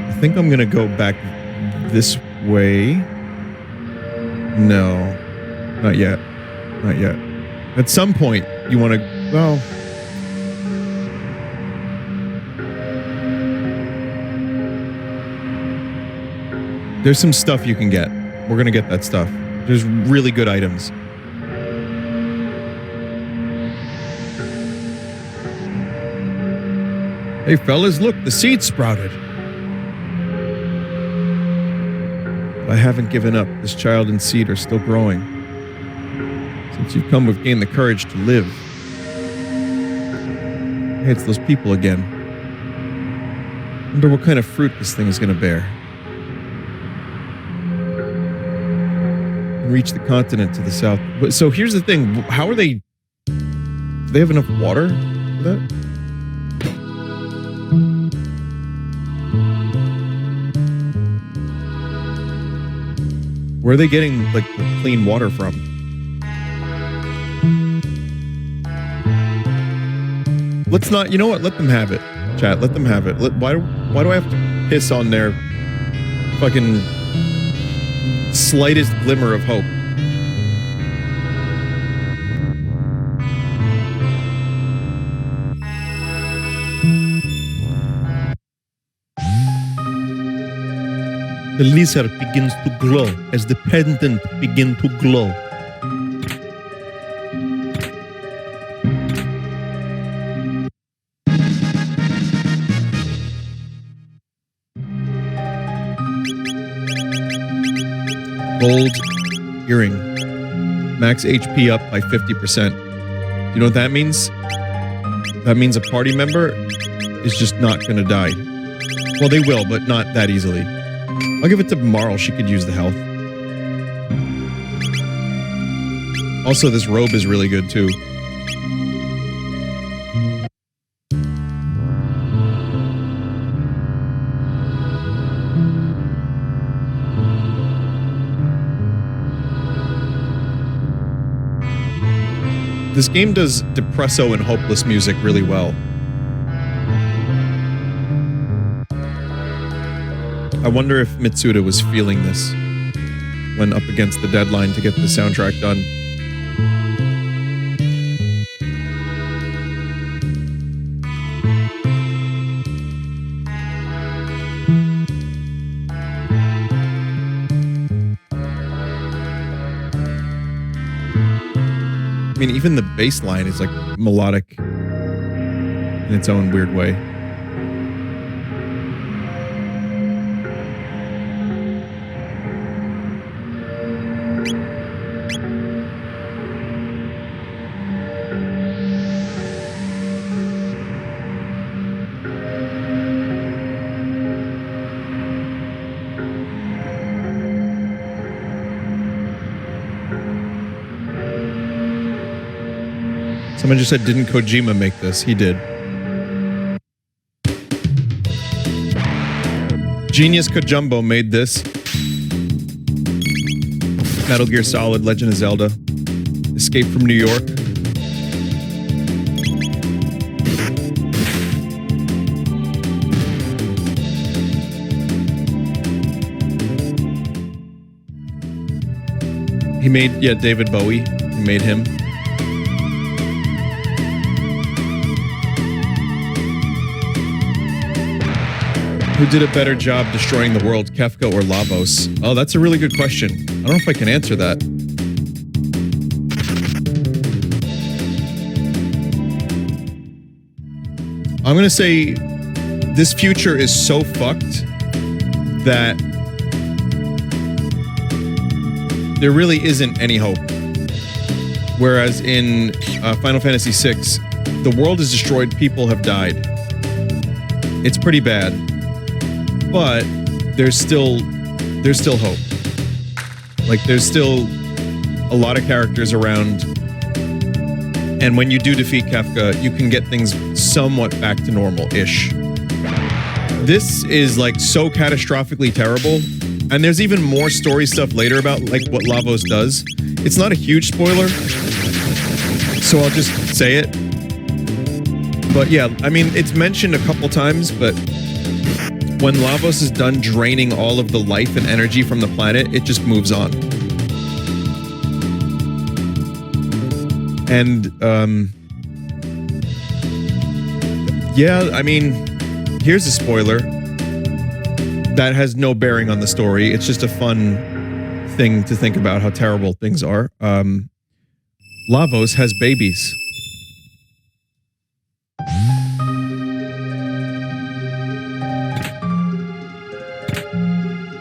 I think I'm gonna go back this way. No, not yet. Not yet. At some point, you want to, well, there's some stuff you can get. We're gonna get that stuff. There's really good items. Hey fellas, look, the seed sprouted. I haven't given up. This child and seed are still growing. Since you've come, we've gained the courage to live. Hey, it's those people again. Wonder what kind of fruit this thing is going to bear. And reach the continent to the south. So here's the thing. How are they... Do they have enough water for that? Where are they getting, like, the clean water from? Let's not, you know what? Let them have it, chat. Let them have it. Why do I have to piss on their fucking slightest glimmer of hope? The lizard begins to glow as the pendant begins to glow. Gold earring. Max HP up by 50%. You know what that means? That means a party member is just not going to die. Well, they will, but not that easily. I'll give it to Marl. She could use the health. Also, this robe is really good, too. This game does depresso and hopeless music really well. I wonder if Mitsuda was feeling this when up against the deadline to get the soundtrack done. I mean, even the bass line is like melodic in its own weird way. Someone just said, didn't Kojima make this? He did. Genius Kojumbo made this. Metal Gear Solid, Legend of Zelda. Escape from New York. He made, yeah, David Bowie. He made him. Who did a better job destroying the world, Kefka or Lavos? Oh, that's a really good question. I don't know if I can answer that. I'm gonna say this future is so fucked that there really isn't any hope. Whereas in Final Fantasy VI, the world is destroyed, people have died. It's pretty bad. But there's still hope. Like, there's still a lot of characters around. And when you do defeat Kefka, you can get things somewhat back to normal-ish. This is, like, so catastrophically terrible. And there's even more story stuff later about, like, what Lavos does. It's not a huge spoiler, so I'll just say it. But yeah, I mean, it's mentioned a couple times, but when Lavos is done draining all of the life and energy from the planet, it just moves on. And, yeah, I mean, here's a spoiler. That has no bearing on the story. It's just a fun thing to think about how terrible things are. Lavos has babies.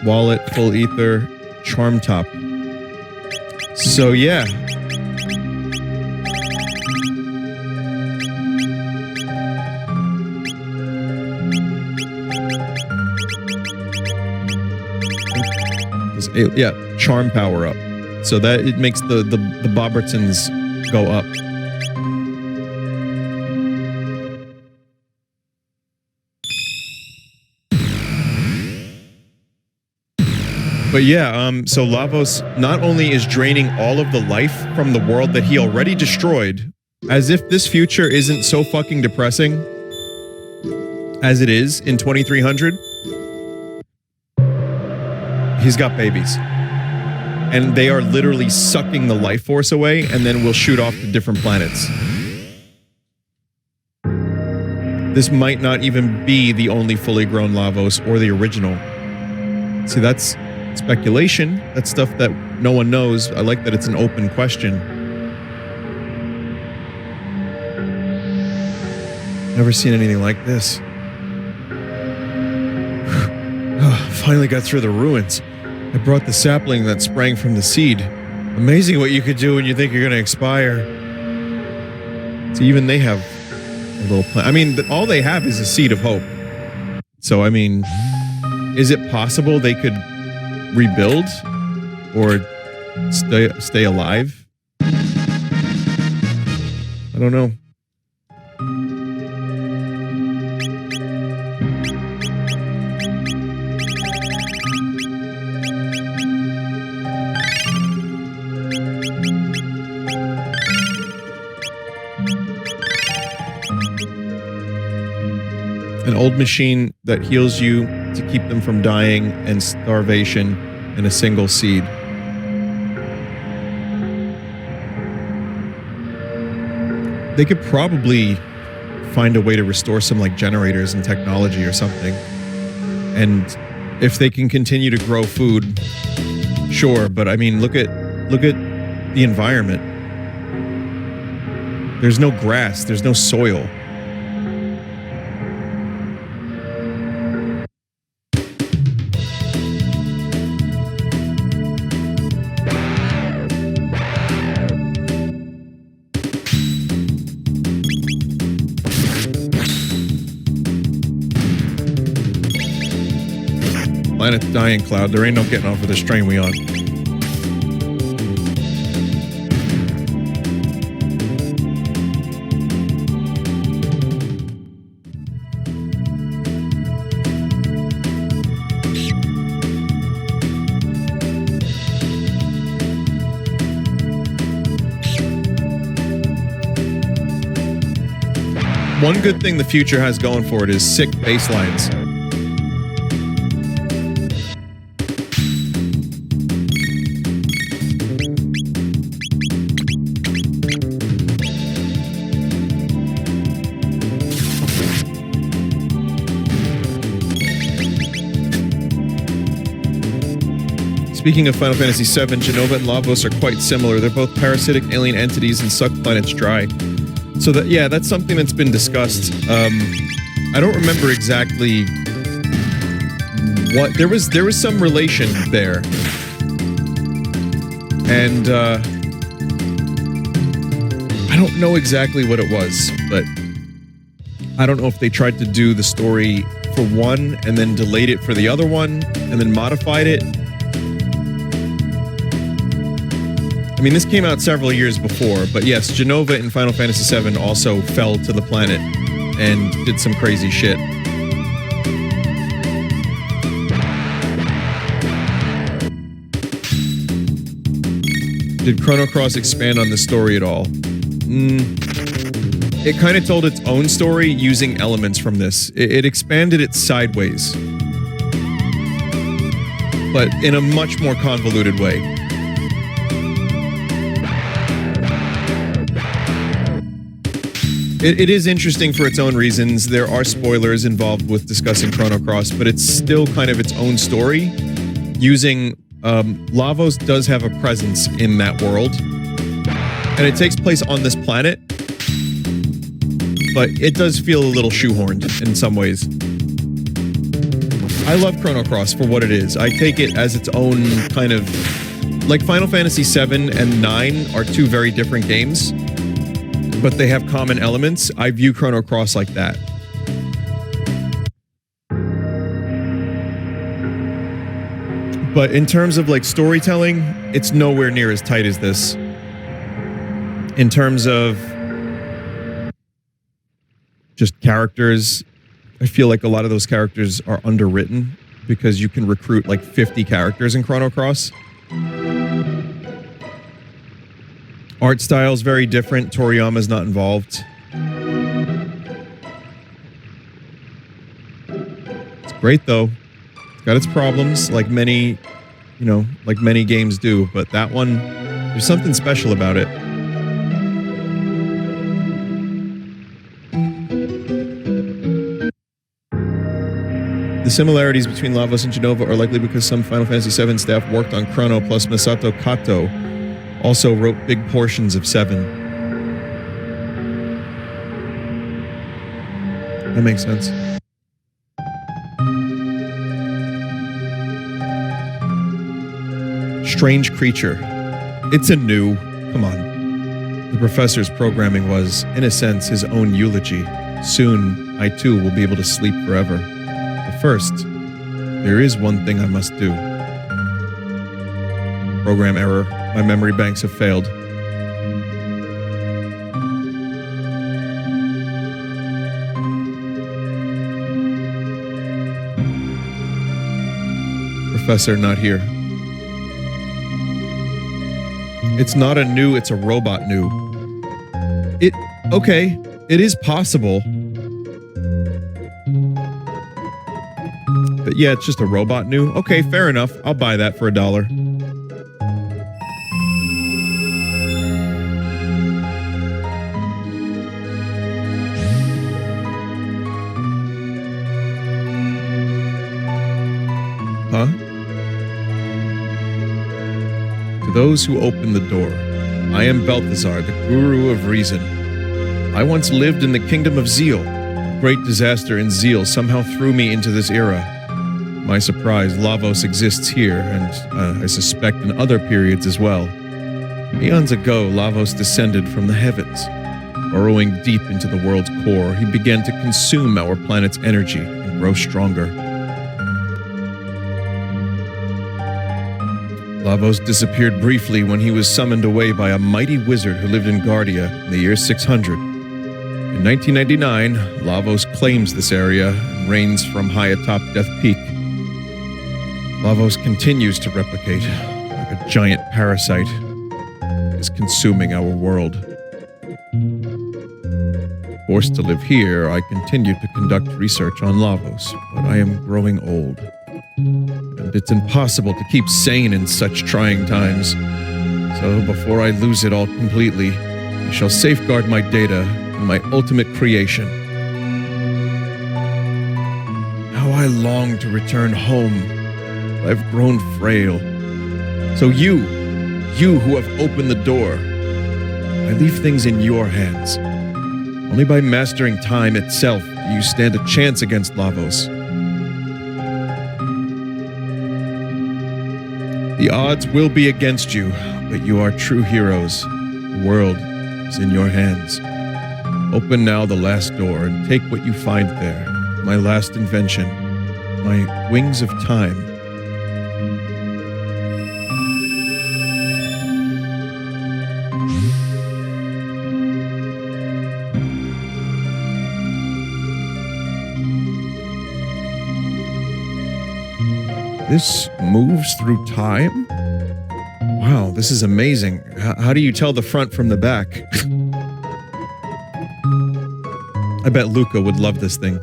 Wallet, full ether, charm top. So yeah. Yeah, charm power up. So that it makes the Bobertsons go up. But yeah, so Lavos not only is draining all of the life from the world that he already destroyed, as if this future isn't so fucking depressing as it is in 2300, he's got babies. And they are literally sucking the life force away and then will shoot off to different planets. This might not even be the only fully grown Lavos or the original. See, that's speculation. That's stuff that no one knows. I like that it's an open question. Never seen anything like this. Finally got through the ruins. I brought the sapling that sprang from the seed. Amazing what you could do when you think you're going to expire. So even they have a little plan. I mean, all they have is a seed of hope. So, I mean, is it possible they could rebuild or stay alive? I don't know. An old machine that heals you to keep them from dying and starvation in a single seed. They could probably find a way to restore some like generators and technology or something. And if they can continue to grow food, sure, but I mean look at the environment. There's no grass, there's no soil. Planet's dying, Cloud. There ain't no getting off of this train we on. One good thing the future has going for it is sick bass lines. Speaking of Final Fantasy VII, Genova and Lavos are quite similar. They're both parasitic alien entities and suck planets dry. So that, yeah, that's something that's been discussed. I don't remember exactly what there was some relation there, and I don't know exactly what it was, but I don't know if they tried to do the story for one and then delayed it for the other one and then modified it. I mean, this came out several years before, but yes, Genova in Final Fantasy VII also fell to the planet and did some crazy shit. Did Chrono Cross expand on the story at all? It kind of told its own story using elements from this. It expanded it sideways, but in a much more convoluted way. It is interesting for its own reasons. There are spoilers involved with discussing Chrono Cross, but it's still kind of its own story. Using Lavos does have a presence in that world, and it takes place on this planet, but it does feel a little shoehorned in some ways. I love Chrono Cross for what it is. I take it as its own kind of, like Final Fantasy VII and 9 are two very different games, but they have common elements. I view Chrono Cross like that. But in terms of like storytelling, it's nowhere near as tight as this. In terms of just characters, I feel like a lot of those characters are underwritten because you can recruit like 50 characters in Chrono Cross. Art style is very different. Toriyama's not involved. It's great though. It's got its problems, like many, like many games do. But that one, there's something special about it. The similarities between Lavos and Genova are likely because some Final Fantasy VII staff worked on Chrono, plus Masato Kato also wrote big portions of 7. That makes sense. Strange creature. It's a new. Come on. The professor's programming was, in a sense, his own eulogy. Soon, I too will be able to sleep forever. But first, there is one thing I must do. Program error. My memory banks have failed. Professor not here. It's not a new, it's a robot new. Okay, it is possible. But yeah, it's just a robot new. Okay, fair enough. I'll buy that for $1. Huh? To those who open the door, I am Balthazar, the Guru of Reason. I once lived in the Kingdom of Zeal. A great disaster in Zeal somehow threw me into this era. My surprise, Lavos exists here, and I suspect in other periods as well. Eons ago, Lavos descended from the heavens. Burrowing deep into the world's core, he began to consume our planet's energy and grow stronger. Lavos disappeared briefly when he was summoned away by a mighty wizard who lived in Guardia in the year 600. In 1999, Lavos claims this area and reigns from high atop Death Peak. Lavos continues to replicate like a giant parasite. It is consuming our world. Forced to live here, I continue to conduct research on Lavos, but I am growing old. And it's impossible to keep sane in such trying times. So before I lose it all completely, I shall safeguard my data and my ultimate creation. How I long to return home. I've grown frail. So you who have opened the door, I leave things in your hands. Only by mastering time itself do you stand a chance against Lavos. The odds will be against you, but you are true heroes. The world is in your hands. Open now the last door and take what you find there. My last invention, my wings of time. This moves through time? Wow, this is amazing. How do you tell the front from the back? I bet Luca would love this thing.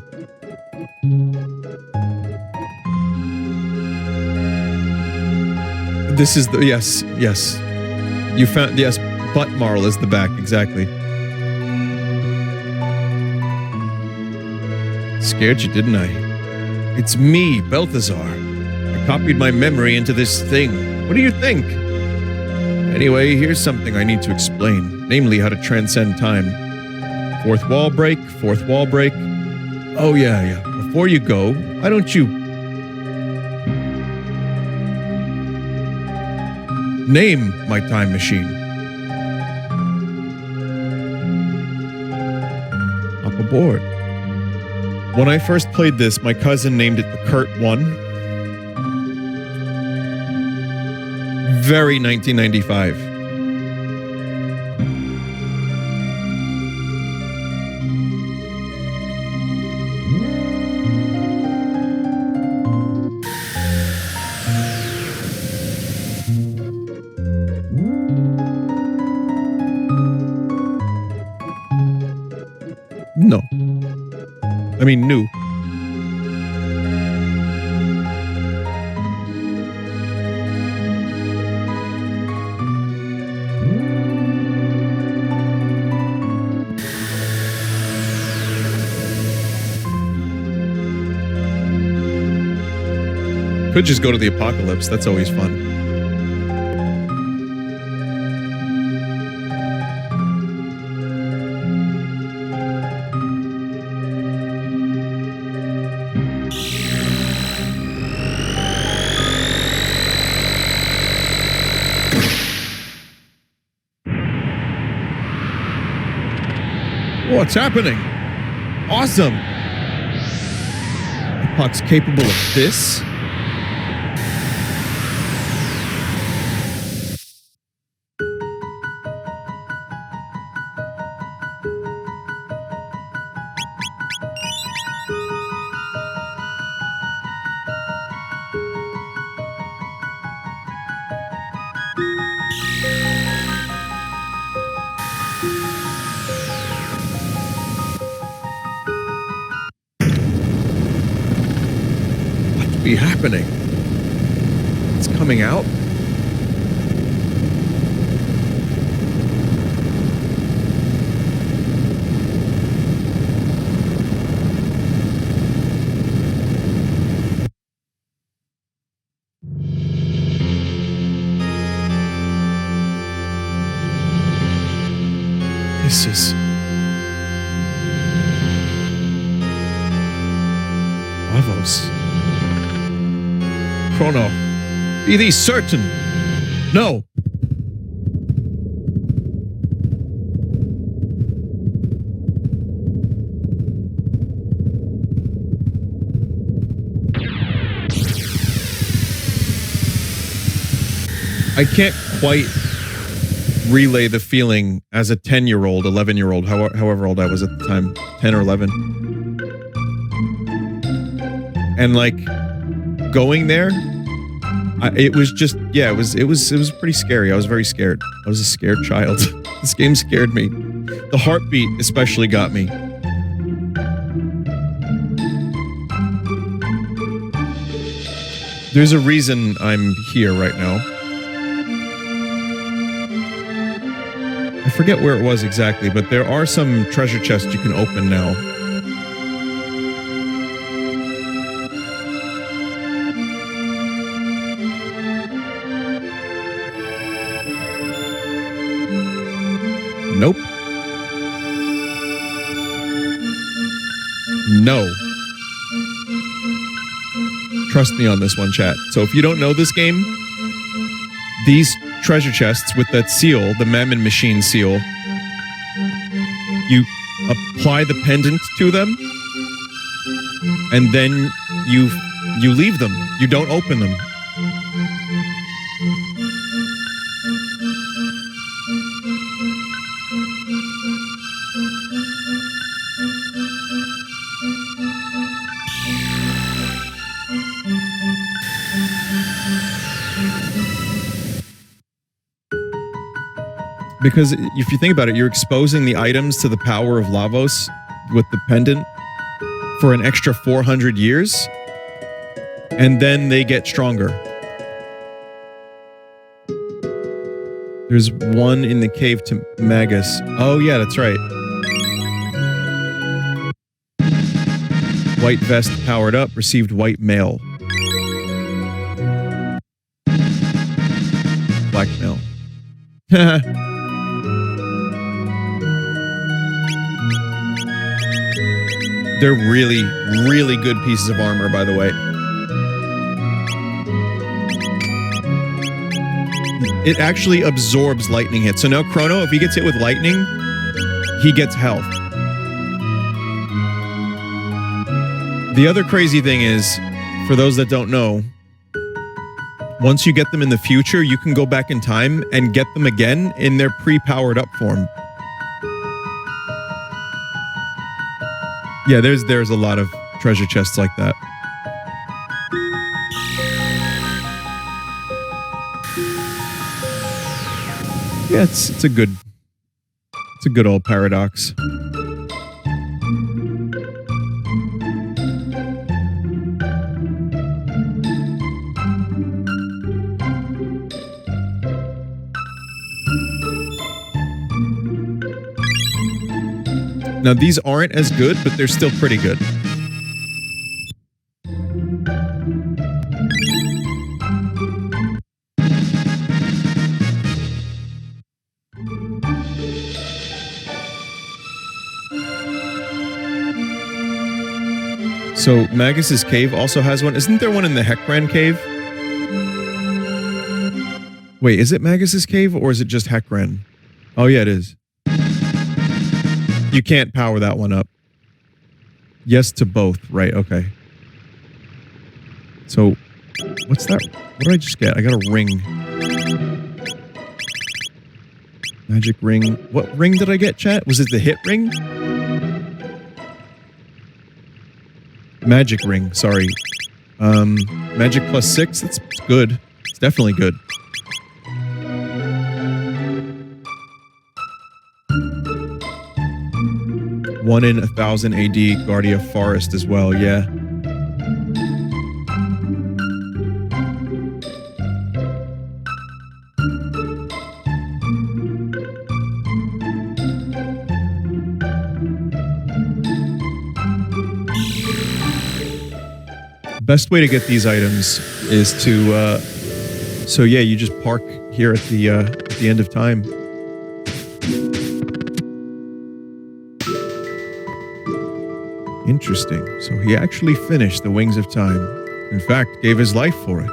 This is the, yes. You found, yes, butt marl is the back, exactly. Scared you, didn't I? It's me, Balthazar. Copied my memory into this thing. What do you think? Anyway, here's something I need to explain, namely how to transcend time. Fourth wall break. Oh yeah. Before you go, why don't you name my time machine? Hop aboard. When I first played this, my cousin named it the Kurt 1. Very 1995. No. I mean, new. Could just go to the apocalypse. That's always fun. What's happening? Awesome. Puck's capable of this. Be happening. It's coming out. This is Lavos. Chrono, be thee certain. No. I can't quite relay the feeling as a 10-year-old, 11-year-old, however old I was at the time, 10 or 11. And like going there, it was just, yeah, it was pretty scary. I was very scared. I was a scared child. This game scared me. The heartbeat especially got me. There's a reason I'm here right now. I forget where it was exactly, but there are some treasure chests you can open now. Nope. No. Trust me on this one, chat. So if you don't know this game, these treasure chests with that seal, the Mammon Machine seal, you apply the pendant to them, and then you leave them. You don't open them. Because if you think about it, you're exposing the items to the power of Lavos with the pendant for an extra 400 years, and then they get stronger. There's one in the cave to Magus. Oh yeah, that's right. White vest powered up, received white mail. Black mail. They're really, really good pieces of armor, by the way. It actually absorbs lightning hits. So now Chrono, if he gets hit with lightning, he gets health. The other crazy thing is, for those that don't know, once you get them in the future, you can go back in time and get them again in their pre-powered up form. Yeah, there's a lot of treasure chests like that. Yeah, it's a good old paradox. Now, these aren't as good, but they're still pretty good. So Magus's cave also has one. Isn't there one in the Hekran cave? Wait, is it Magus's cave or is it just Hekran? Oh yeah, it is. You can't power that one up. Yes to both. Right, okay. So, what's that? What did I just get? I got a ring. Magic ring. What ring did I get, chat? Was it the hit ring? Magic ring, sorry. Magic +6, that's good. It's definitely good. One in 1,000 AD Guardia Forest as well, yeah. Best way to get these items is to, so yeah, you just park here at the end of time. Interesting. So he actually finished the Wings of Time. In fact, gave his life for it.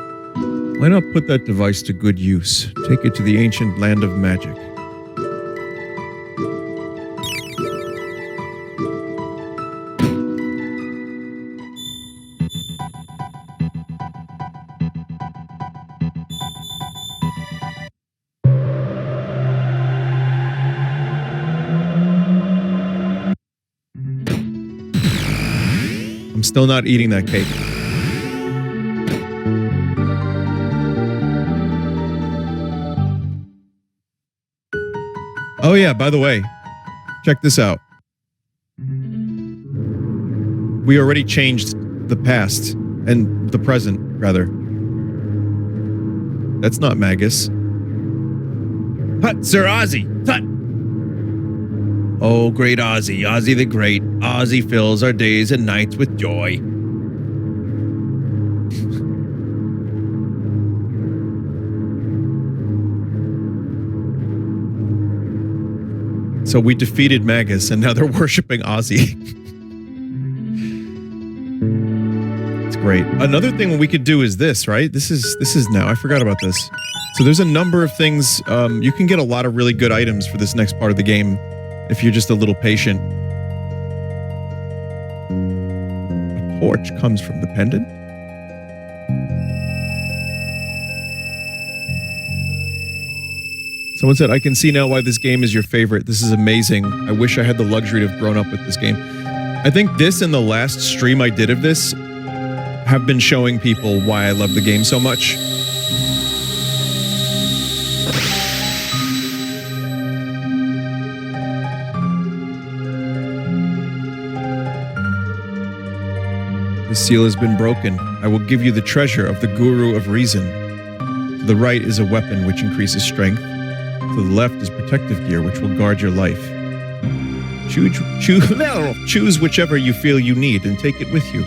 Why not put that device to good use? Take it to the ancient land of magic. Still not eating that cake. Oh yeah, by the way, check this out. We already changed the past and the present, rather. That's not Magus. Hut, Sir Ozzy! Tut! Oh, great Ozzy, Ozzy the Great. Ozzy fills our days and nights with joy. So we defeated Magus and now they're worshipping Ozzy. It's great. Another thing we could do is this, right? This is now. I forgot about this. So there's a number of things. You can get a lot of really good items for this next part of the game if you're just a little patient. A torch comes from the pendant. Someone said, I can see now why this game is your favorite. This is amazing. I wish I had the luxury to have grown up with this game. I think this and the last stream I did of this have been showing people why I love the game so much. The seal has been broken. I will give you the treasure of the Guru of Reason. To the right is a weapon which increases strength. To the left is protective gear which will guard your life. Choose whichever you feel you need and take it with you.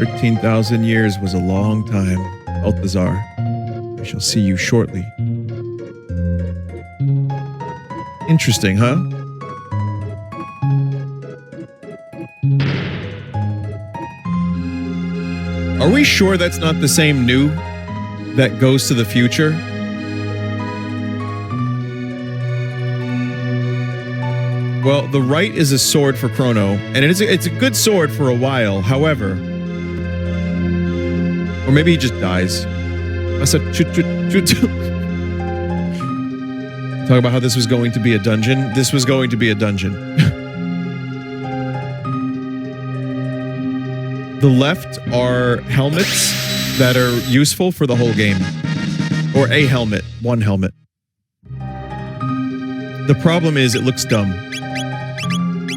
13,000 years was a long time, Balthazar. I shall see you shortly. Interesting, huh? Are we sure that's not the same new that goes to the future? Well, the right is a sword for Chrono, and it's a good sword for a while, however. Or maybe he just dies. I said, Talk about how this was going to be a dungeon. This was going to be a dungeon. The left are helmets that are useful for the whole game. Or a helmet. One helmet. The problem is it looks dumb.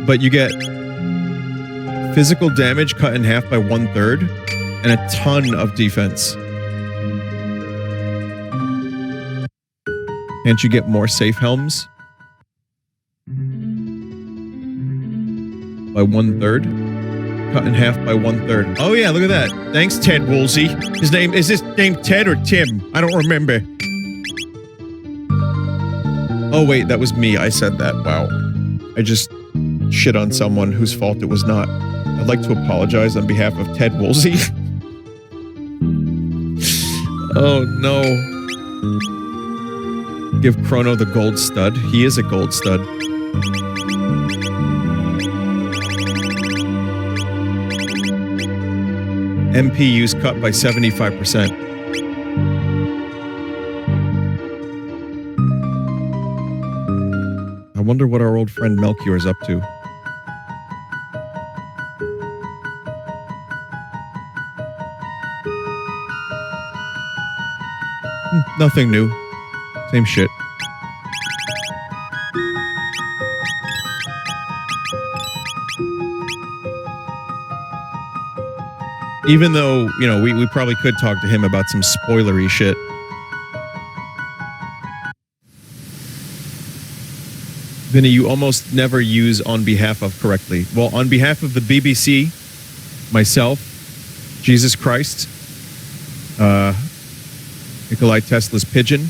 But you get physical damage cut in half by 1/3 and a ton of defense. Can't you get more safe helms? By 1/3? Cut in half by 1/3. Oh yeah, look at that. Thanks, Ted Woolsey. Is his name Ted or Tim? I don't remember. Oh wait, that was me. I said that. Wow. I just shit on someone whose fault it was not. I'd like to apologize on behalf of Ted Woolsey. Oh no. Give Chrono the gold stud. He is a gold stud. MPU's cut by 75%. I wonder what our old friend Melchior is up to. Nothing new. Same shit. Even though, you know, we probably could talk to him about some spoilery shit. Vinny, you almost never use on behalf of correctly. Well, on behalf of the BBC, myself, Jesus Christ, Nikolai Tesla's pigeon,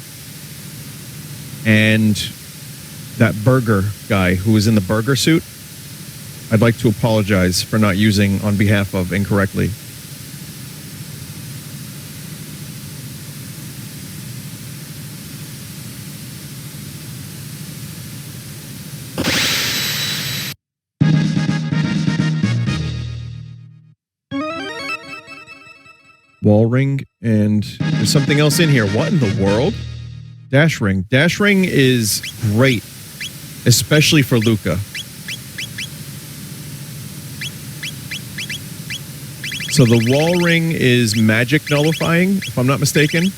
and that burger guy who was in the burger suit, I'd like to apologize for not using on behalf of incorrectly. Wall ring, and there's something else in here. What in the world? Dash ring. Dash ring is great, especially for Luca. So the wall ring is magic nullifying, if I'm not mistaken.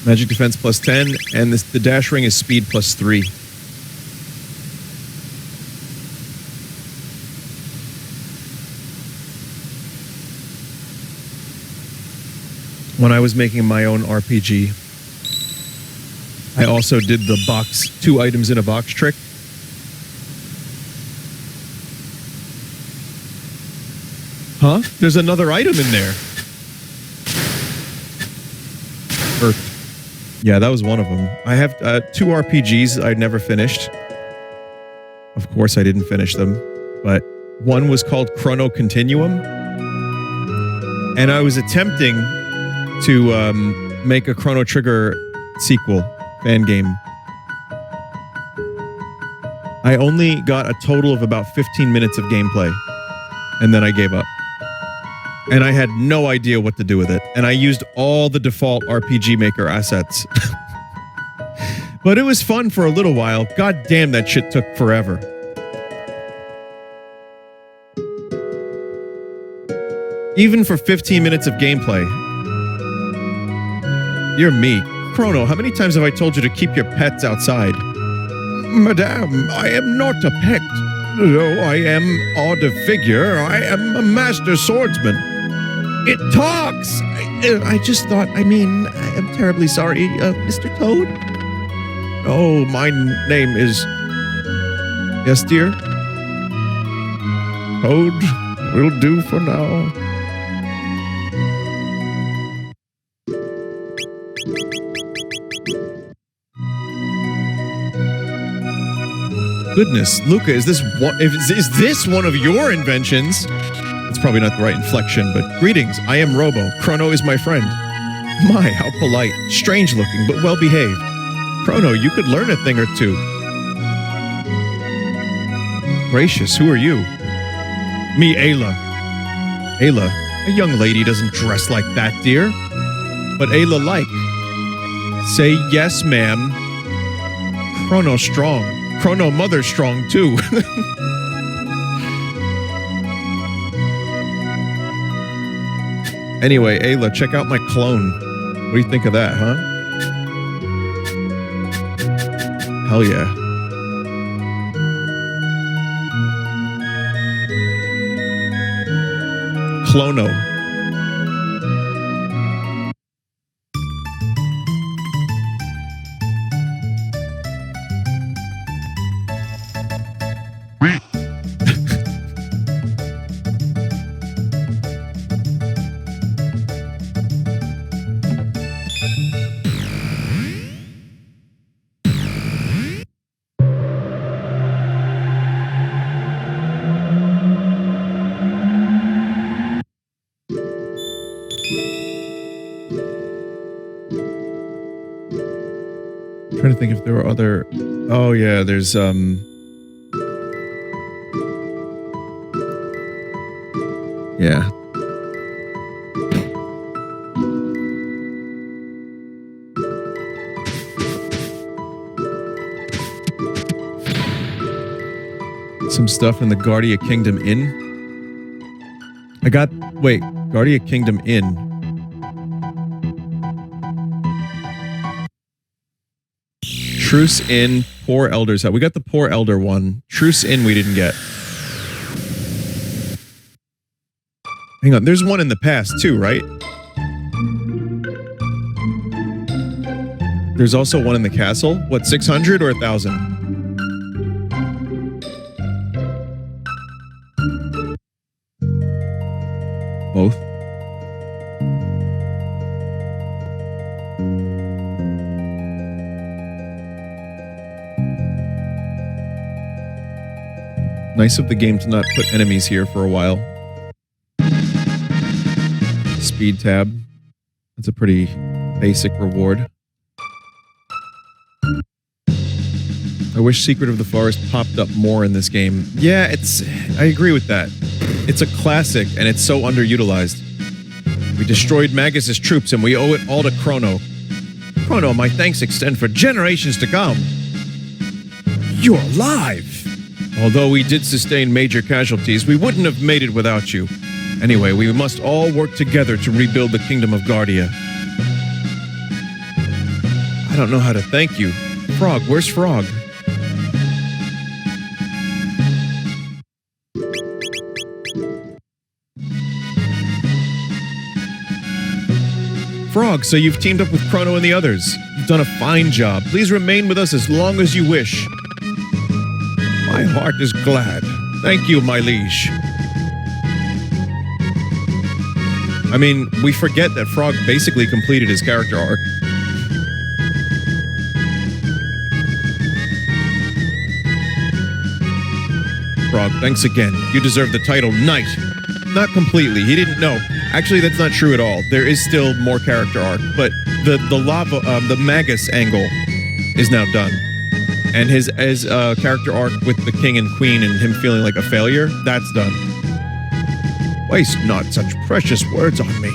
Magic defense plus 10, and the dash ring is speed plus 3. When I was making my own RPG, I also did the box, 2 items in a box trick. Huh? There's another item in there. Earth. Yeah, that was one of them. I have 2 RPGs I'd never finished. Of course, I didn't finish them, but one was called Chrono Continuum, and I was attempting to make a Chrono Trigger sequel, fan game. I only got a total of about 15 minutes of gameplay, and then I gave up. And I had no idea what to do with it, and I used all the default RPG Maker assets. But it was fun for a little while. God damn, that shit took forever. Even for 15 minutes of gameplay. You're me. Chrono, how many times have I told you to keep your pets outside? Madame, I am not a pet. Though I am odd of figure, I am a master swordsman. It talks! I just thought, I am terribly sorry, Mr. Toad. Oh, my name is... Yes, dear? Toad will do for now. Goodness, Luca, is this one of your inventions? It's probably not the right inflection, but greetings, I am Robo. Chrono is my friend. My, how polite. Strange looking, but well behaved. Chrono, you could learn a thing or two. Gracious, who are you? Me, Ayla. Ayla, a young lady doesn't dress like that, dear. But Ayla like. Say yes, ma'am. Chrono strong. Chrono mother strong, too. Anyway, Ayla, check out my clone. What do you think of that, huh? Hell yeah. Chrono. trying to think if there were other... Oh, yeah, there's, yeah. Some stuff in the Guardia Kingdom Inn. Wait, Guardia Kingdom Inn. Truce Inn, Poor Elder's Hut. We got the Poor Elder one. Truce Inn we didn't get. Hang on, there's one in the past too, right? There's also one in the castle. What, 600 or 1,000? Both. Nice of the game to not put enemies here for a while. Speed tab. That's a pretty basic reward. I wish Secret of the Forest popped up more in this game. Yeah, I agree with that. It's a classic, and it's so underutilized. We destroyed Magus's troops, and we owe it all to Chrono. Chrono, my thanks extend for generations to come. You're alive! Although we did sustain major casualties, we wouldn't have made it without you. Anyway, we must all work together to rebuild the Kingdom of Guardia. I don't know how to thank you. Frog, where's Frog? Frog, so you've teamed up with Chrono and the others. You've done a fine job. Please remain with us as long as you wish. My heart is glad. Thank you, my liege. I mean, we forget that Frog basically completed his character arc. Frog, thanks again. You deserve the title Knight. Not completely. He didn't know. Actually, that's not true at all. There is still more character arc, but the Magus angle is now done. And his character arc with the king and queen and him feeling like a failure, that's done. Waste not such precious words on me.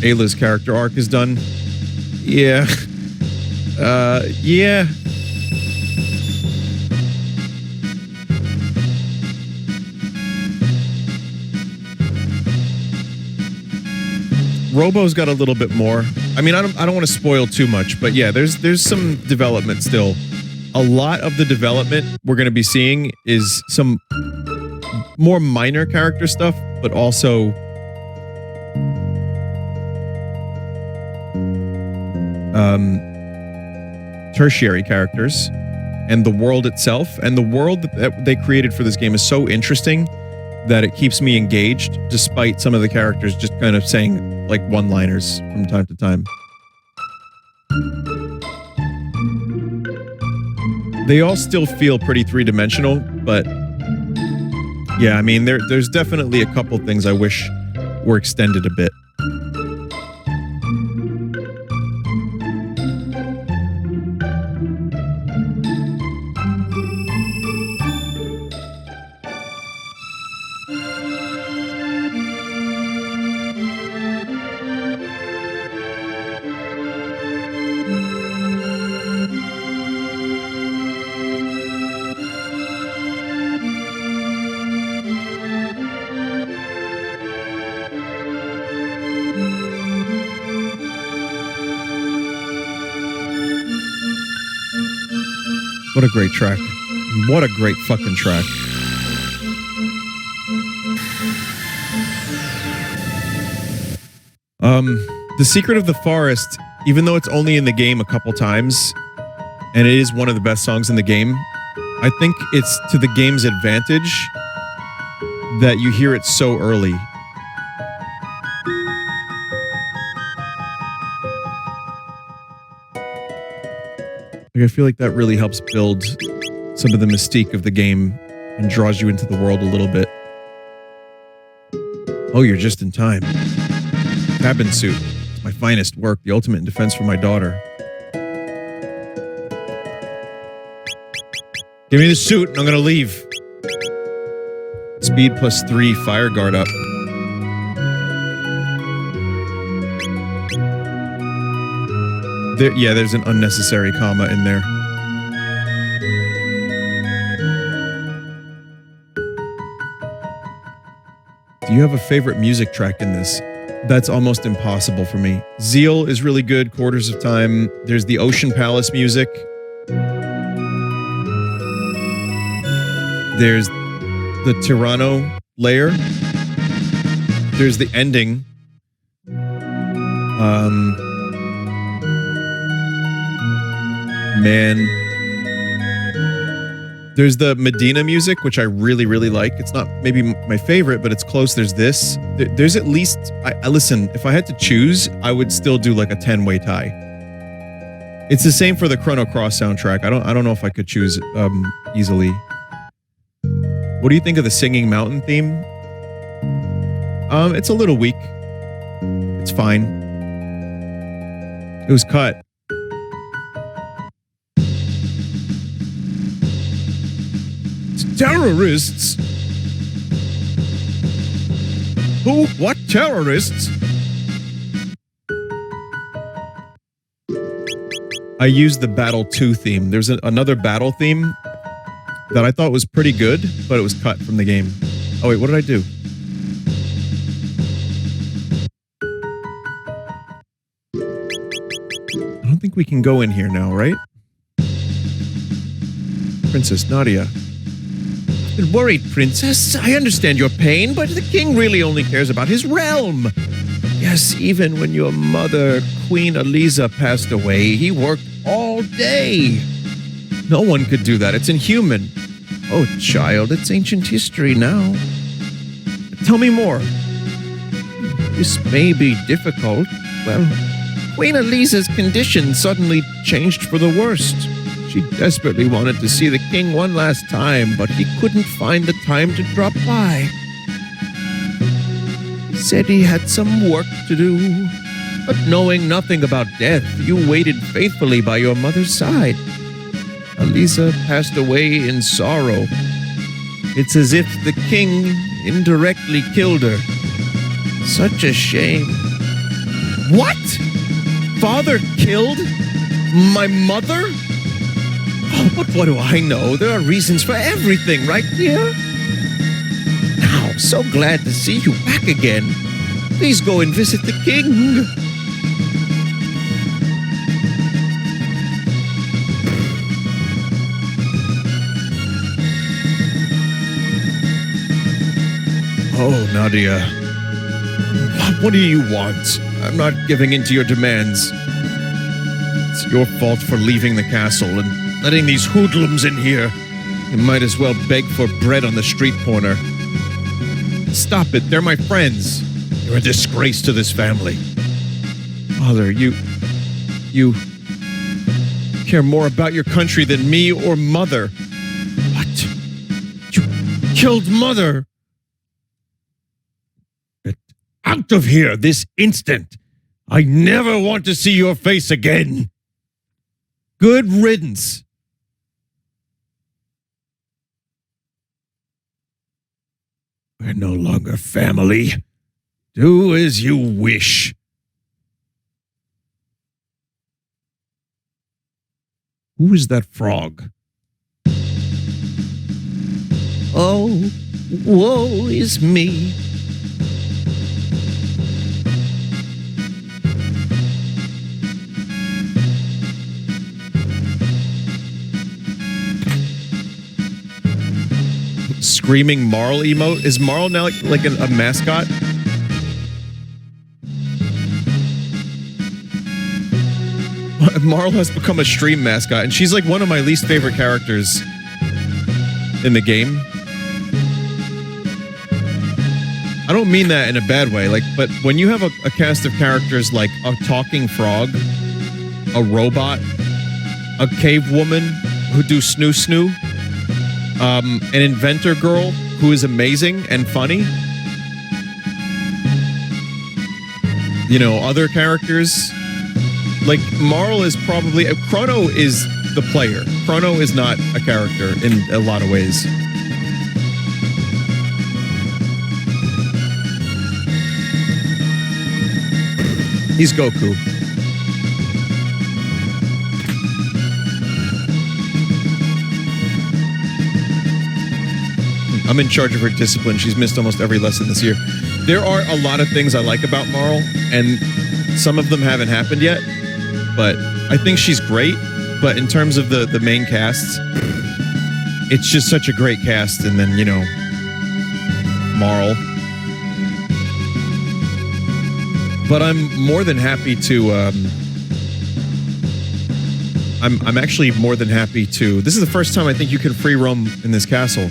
Ayla's character arc is done. Yeah. Yeah. Robo's got a little bit more. I mean, I don't want to spoil too much, but yeah, there's some development still. A lot of the development we're going to be seeing is some more minor character stuff, but also tertiary characters and the world itself. And the world that they created for this game is so interesting that it keeps me engaged, despite some of the characters just kind of saying like one-liners from time to time. They all still feel pretty three-dimensional, but yeah, I mean, there's definitely a couple things I wish were extended a bit. What a great track. What a great fucking track. The Secret of the Forest, even though it's only in the game a couple times, and it is one of the best songs in the game, I think it's to the game's advantage that you hear it so early. I feel like that really helps build some of the mystique of the game and draws you into the world a little bit. Oh, you're just in time. Cabin suit. It's My finest work, the ultimate in defense for my daughter. Give me the suit and I'm gonna leave. Speed +3, fire guard up. Yeah, there's an unnecessary comma in there. Do you have a favorite music track in this? That's almost impossible for me. Zeal is really good, Quarters of Time. There's the Ocean Palace music. There's the Chrono layer. There's the ending. Man. There's the Medina music, which I really, really like. It's not maybe my favorite, but it's close. There's this. There's at least... I listen, if I had to choose, I would still do like a 10-way tie. It's the same for the Chrono Cross soundtrack. I don't know if I could choose easily. What do you think of the Singing Mountain theme? It's a little weak. It's fine. It was cut. Terrorists? Who? What terrorists? I used the Battle 2 theme. There's another battle theme that I thought was pretty good, but it was cut from the game. Oh wait, what did I do? I don't think we can go in here now, right? Princess Nadia. Worried, Princess. I understand your pain, but the king really only cares about his realm. Yes, even when your mother, Queen Eliza, passed away, he worked all day. No one could do that. It's inhuman. Oh, child, it's ancient history now. Tell me more. This may be difficult. Well, Queen Eliza's condition suddenly changed for the worst. She desperately wanted to see the king one last time, but he couldn't find the time to drop by. He said he had some work to do, but knowing nothing about death, you waited faithfully by your mother's side. Eliza passed away in sorrow. It's as if the king indirectly killed her. Such a shame. What? Father killed my mother? Oh, but what do I know? There are reasons for everything, right, dear? Now, so glad to see you back again. Please go and visit the king. Oh, Nadia. What do you want? I'm not giving in to your demands. It's your fault for leaving the castle and letting these hoodlums in here. You might as well beg for bread on the street corner. Stop it, they're my friends. You're a disgrace to this family. Father, you care more about your country than me or Mother. What? You killed Mother? Get out of here this instant. I never want to see your face again. Good riddance. We're no longer family. Do as you wish. Who is that frog? Oh, woe is me. Screaming Marl emote? Is Marl now like a mascot? Marl has become a stream mascot, and she's like one of my least favorite characters in the game. I don't mean that in a bad way, but when you have a cast of characters like a talking frog, a robot, a cave woman who do snoo snoo, an inventor girl who is amazing and funny, you know, other characters. Like, Marl is probably... Chrono is the player. Chrono is not a character in a lot of ways. He's Goku. I'm in charge of her discipline. She's missed almost every lesson this year. There are a lot of things I like about Marl, and some of them haven't happened yet, but I think she's great. But in terms of the main casts, it's just such a great cast. And then, you know, Marl. But I'm more than happy to... I'm actually more than happy to... This is the first time I think you can free roam in this castle.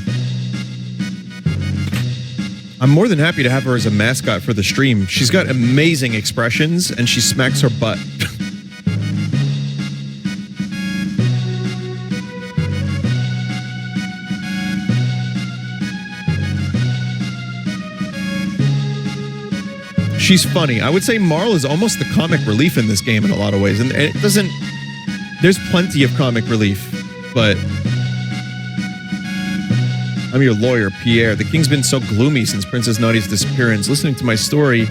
I'm more than happy to have her as a mascot for the stream. She's got amazing expressions, and she smacks her butt. She's funny. I would say Marl is almost the comic relief in this game in a lot of ways. And it doesn't... There's plenty of comic relief, but... I'm your lawyer, Pierre. The king's been so gloomy since Princess Nadia's disappearance. Listening to my story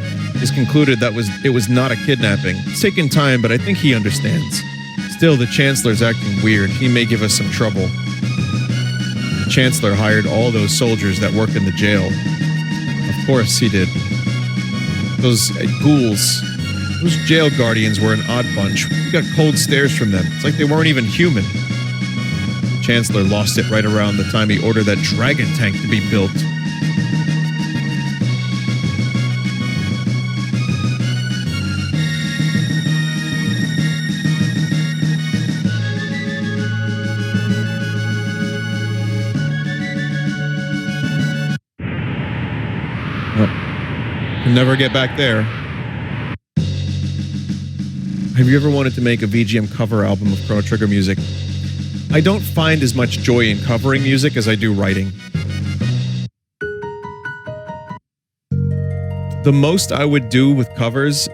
is concluded that it was not a kidnapping. It's taken time, but I think he understands. Still, the Chancellor's acting weird. He may give us some trouble. The Chancellor hired all those soldiers that work in the jail. Of course he did. Those ghouls, those jail guardians were an odd bunch. We got cold stares from them. It's like they weren't even human. The Chancellor lost it right around the time he ordered that dragon tank to be built. Never get back there. Have you ever wanted to make a VGM cover album of Chrono Trigger music? I don't find as much joy in covering music as I do writing. The most I would do with covers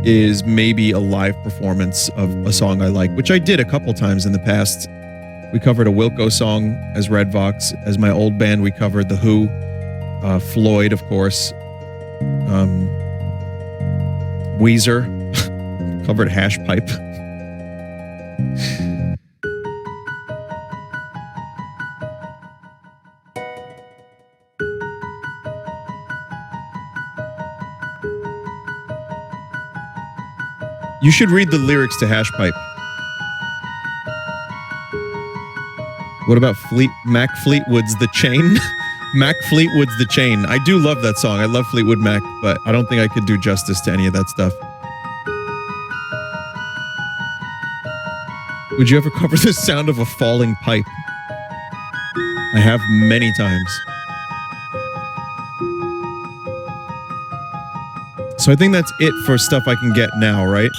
is maybe a live performance of a song I like, which I did a couple times in the past. We covered a Wilco song as Red Vox. As my old band, we covered The Who, Floyd, of course. Weezer covered Hash Pipe. You should read the lyrics to Hash Pipe. What about Mac Fleetwood's The Chain? Mac Fleetwood's The Chain. I do love that song. I love Fleetwood Mac, but I don't think I could do justice to any of that stuff. Would you ever cover the sound of a falling pipe? I have many times. So I think that's it for stuff I can get now, right?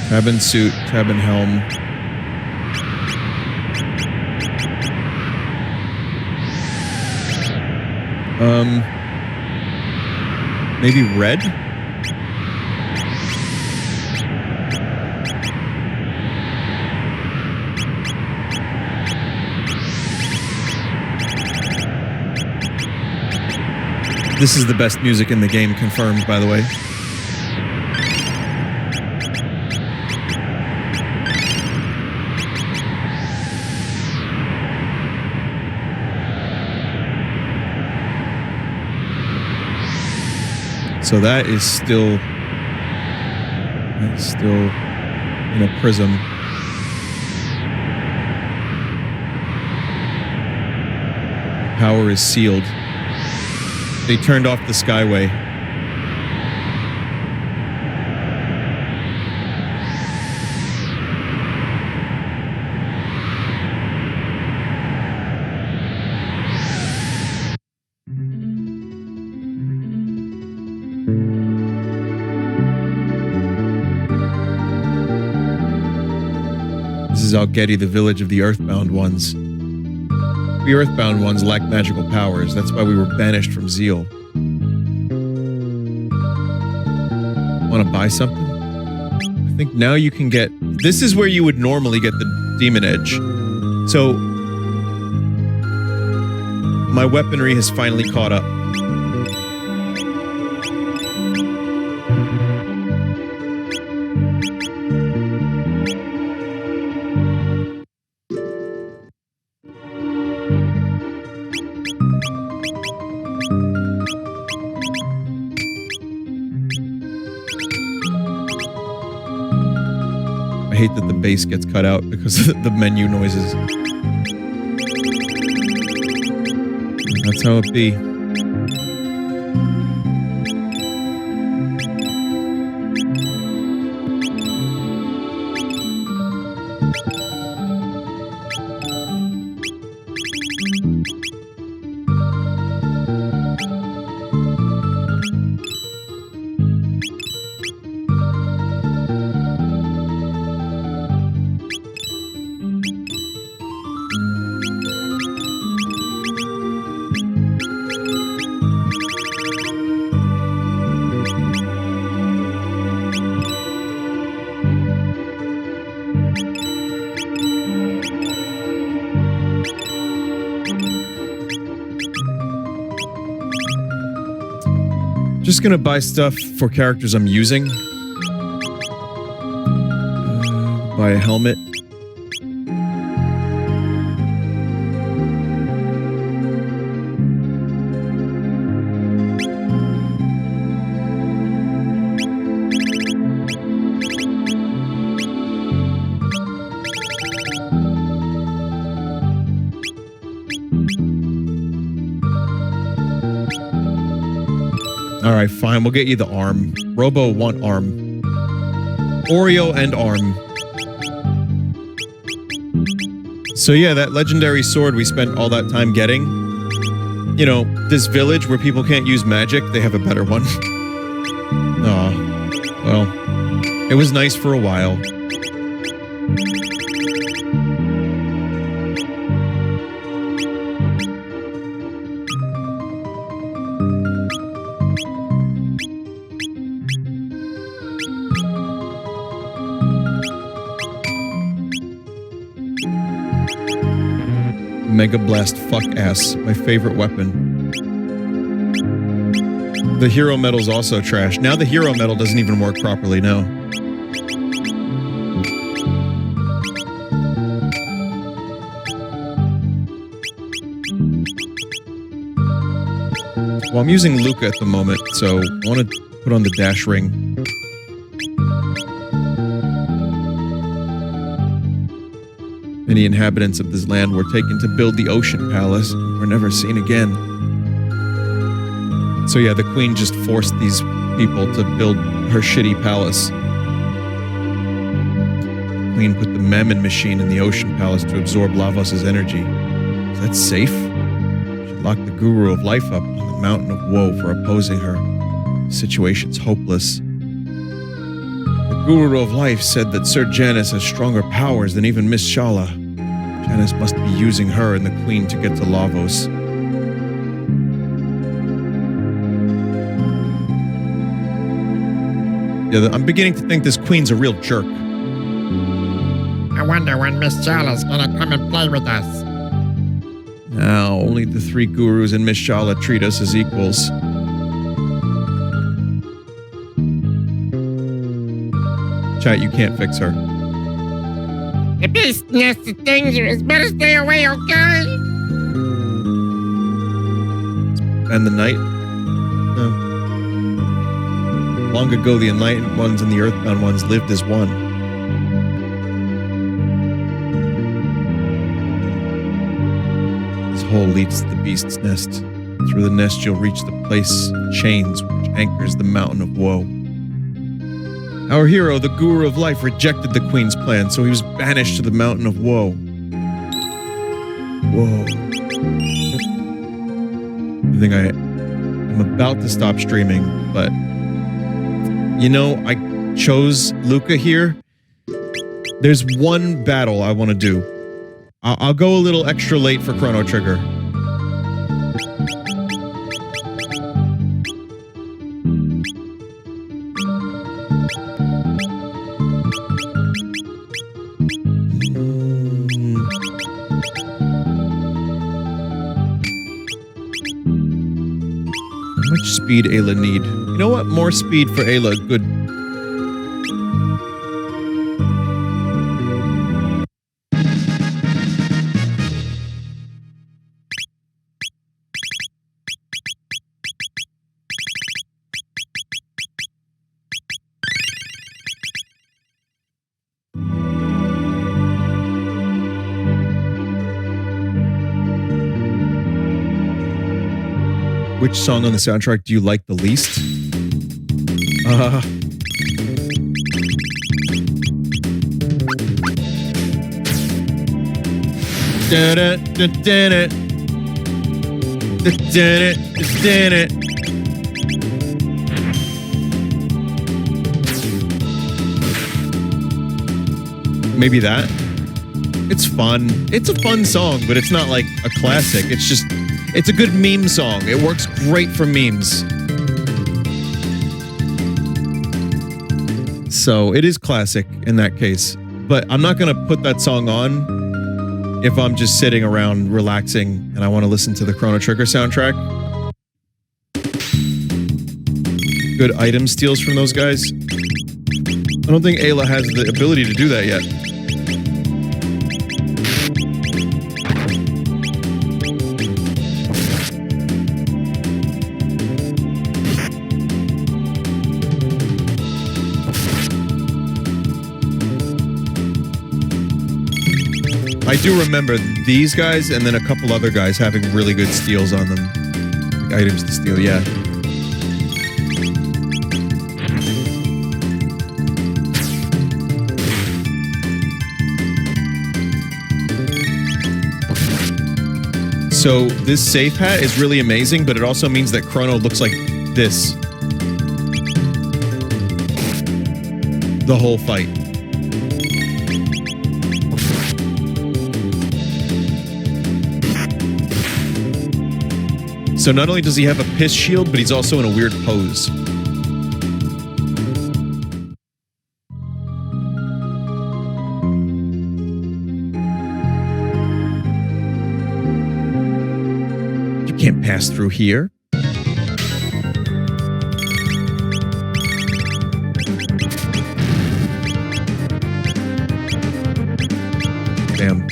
Cabin suit, cabin helm. Maybe red? This is the best music in the game, confirmed, by the way. So that is still in a prism. Power is sealed. They turned off the Skyway. is Algeti, the village of the Earthbound ones. We Earthbound ones lack magical powers. That's why we were banished from Zeal. Want to buy something? I think now you can get... This is where you would normally get the Demon Edge. So... my weaponry has finally caught up. I hate that the bass gets cut out because of the menu noises. That's how it be. Just gonna buy stuff for characters I'm using. Buy a helmet. All right, fine. We'll get you the arm. Robo want arm. Oreo and arm. So yeah, that legendary sword we spent all that time getting. You know, this village where people can't use magic, they have a better one. Aw. Well, it was nice for a while. Mega Blast fuck ass, my favorite weapon. The hero medal's also trash. Now the hero medal doesn't even work properly now. Well, I'm using Luca at the moment, so I want to put on the dash ring. Many inhabitants of this land were taken to build the Ocean Palace and were never seen again. So yeah, the queen just forced these people to build her shitty palace. The queen put the Mammon machine in the Ocean Palace to absorb Lavos' energy. Is that safe? She locked the Guru of Life up on the Mountain of Woe for opposing her. The situation's hopeless. The Guru of Life said that Sir Janus has stronger powers than even Miss Shala. Janus must be using her and the Queen to get to Lavos. Yeah, I'm beginning to think this Queen's a real jerk. I wonder when Miss Shala's gonna come and play with us. Now, only the three gurus and Miss Shala treat us as equals. Chat, you can't fix her. The beast nest is dangerous. Better stay away, okay? And the night? No. Long ago, the enlightened ones and the earthbound ones lived as one. This hole leads to the beast's nest. Through the nest, you'll reach the place of chains which anchors the Mountain of Woe. Our hero, the Guru of Life, rejected the Queen's plan, so he was banished to the Mountain of Woe. Whoa. I think I'm about to stop streaming, but you know, I chose Luca here There's one battle I want to do. I'll go a little extra late for Chrono Trigger. How much speed Ayla need? You know what? More speed for Ayla. Good. Which song on the soundtrack do you like the least? Maybe that. It's fun. It's a fun song, but it's not like a classic. It's just, it's a good meme song. It works great for memes. So it is classic in that case. But I'm not going to put that song on if I'm just sitting around relaxing and I want to listen to the Chrono Trigger soundtrack. Good item steals from those guys. I don't think Ayla has the ability to do that yet. I do remember these guys and then a couple other guys having really good steals on them. Like items to steal, yeah. So this safe hat is really amazing, but it also means that Chrono looks like this the whole fight. So not only does he have a piss shield, but he's also in a weird pose. You can't pass through here. Damn.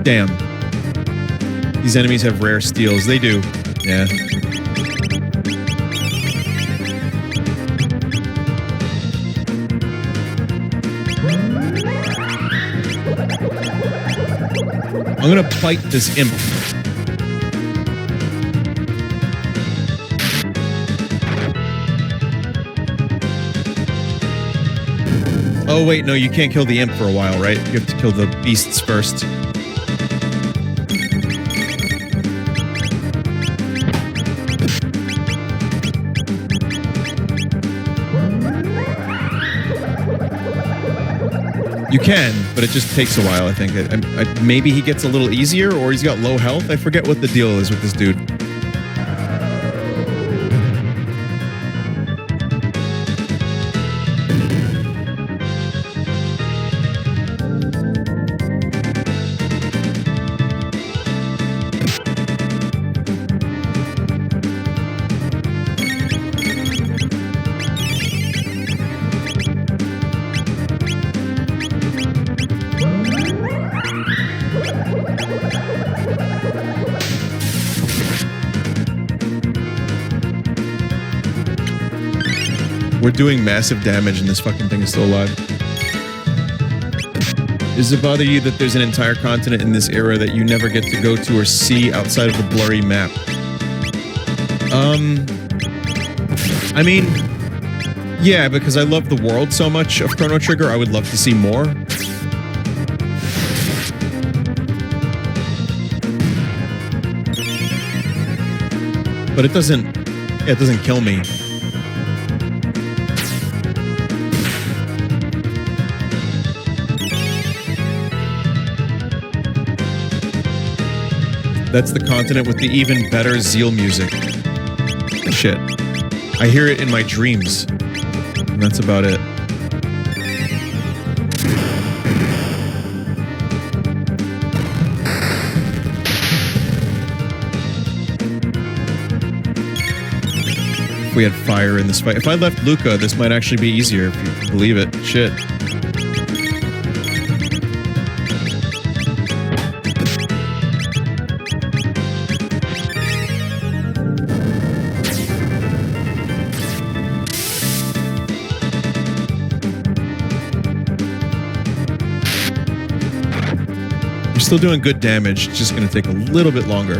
Damn. These enemies have rare steals. They do. Yeah. I'm gonna fight this imp. Oh wait, no, you can't kill the imp for a while, right? You have to kill the beasts first. You can, but it just takes a while, I think. Maybe he gets a little easier, or he's got low health. I forget what the deal is with this dude. We're doing massive damage and this fucking thing is still alive. Does it bother you that there's an entire continent in this era that you never get to go to or see outside of the blurry map? I mean, yeah, because I love the world so much of Chrono Trigger, I would love to see more. But it doesn't kill me. That's the continent with the even better Zeal music. Shit. I hear it in my dreams. And that's about it. If we had fire in this fight. If I left Luca, this might actually be easier, if you can believe it. Shit. Still doing good damage, it's just going to take a little bit longer.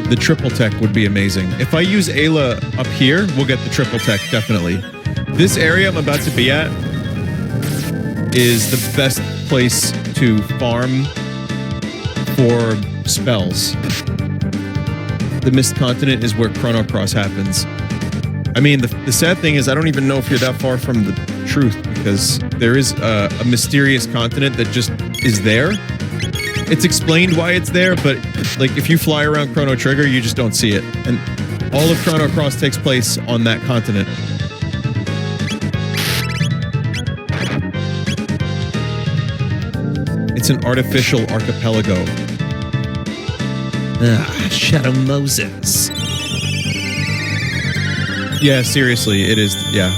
The triple tech would be amazing. If I use Ayla up here, we'll get the triple tech, definitely. This area I'm about to be at is the best place to farm for spells. The Mist Continent is where Chrono Cross happens. I mean, the sad thing is I don't even know if you're that far from the truth, because there is a mysterious continent that just is there. It's explained why it's there, but like if you fly around Chrono Trigger, you just don't see it. And all of Chrono Cross takes place on that continent. It's an artificial archipelago. Shadow Moses. Yeah, seriously, it is. Yeah.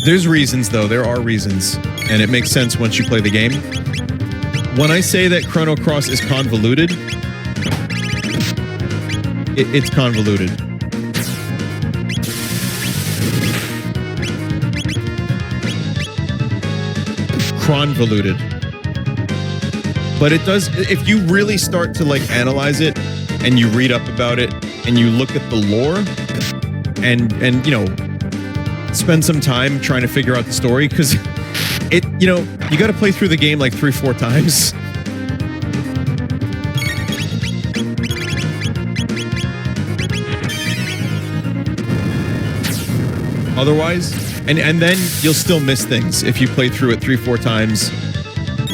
There's reasons, though. There are reasons. And it makes sense once you play the game. When I say that Chrono Cross is convoluted, it's convoluted. Convoluted. But it does, if you really start to like analyze it, and you read up about it, and you look at the lore, and you know, spend some time trying to figure out the story, because it, you know, you got to play through the game like 3-4 times. Otherwise, and then you'll still miss things if you play through it 3-4 times,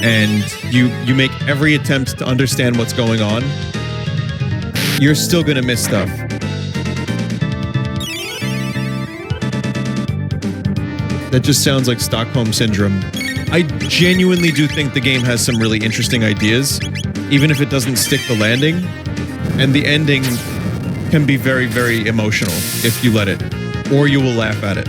and you make every attempt to understand what's going on. You're still gonna miss stuff. That just sounds like Stockholm Syndrome. I genuinely do think the game has some really interesting ideas, even if it doesn't stick the landing. And the ending can be very, very emotional if you let it, or you will laugh at it.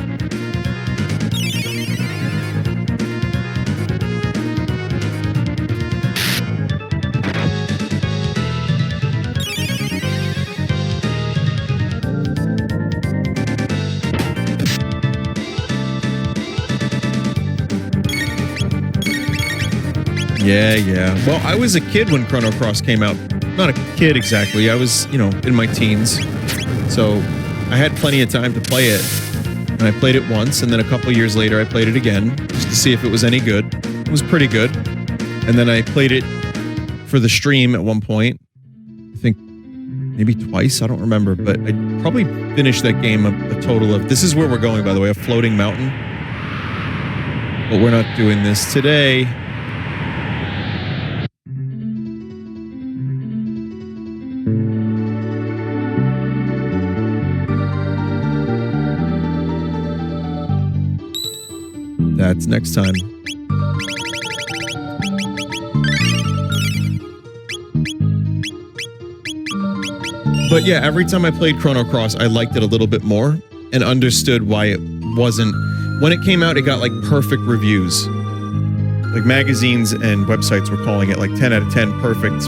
Yeah. Well, I was a kid when Chrono Cross came out. Not a kid exactly. I was, you know, in my teens. So I had plenty of time to play it. And I played it once, and then a couple years later I played it again just to see if it was any good. It was pretty good. And then I played it for the stream at one point. I think maybe twice. I don't remember. But I probably finished that game a total of... This is where we're going, by the way, a floating mountain. But we're not doing this today. That's next time. But yeah, every time I played Chrono Cross, I liked it a little bit more and understood why it wasn't... When it came out, it got like perfect reviews. Like magazines and websites were calling it like 10 out of 10, perfect.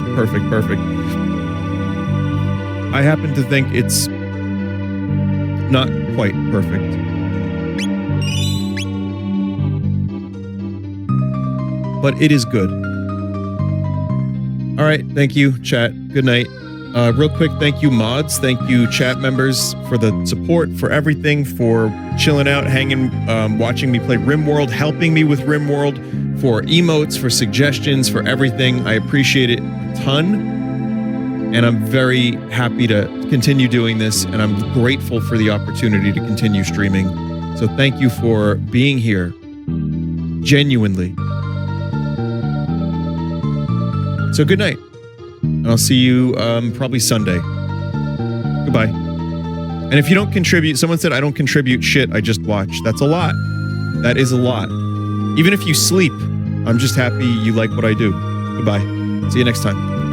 I happen to think it's not quite perfect. But it is good. All right, thank you, chat. Good night. Real quick, thank you, mods. Thank you, chat members, for the support, for everything, for chilling out, hanging, watching me play RimWorld, helping me with RimWorld, for emotes, for suggestions, for everything. I appreciate it a ton. And I'm very happy to continue doing this, and I'm grateful for the opportunity to continue streaming. So thank you for being here. Genuinely. So good night. And I'll see you probably Sunday. Goodbye. And if you don't contribute, someone said I don't contribute shit, I just watch. That's a lot. That is a lot. Even if you sleep, I'm just happy you like what I do. Goodbye. See you next time.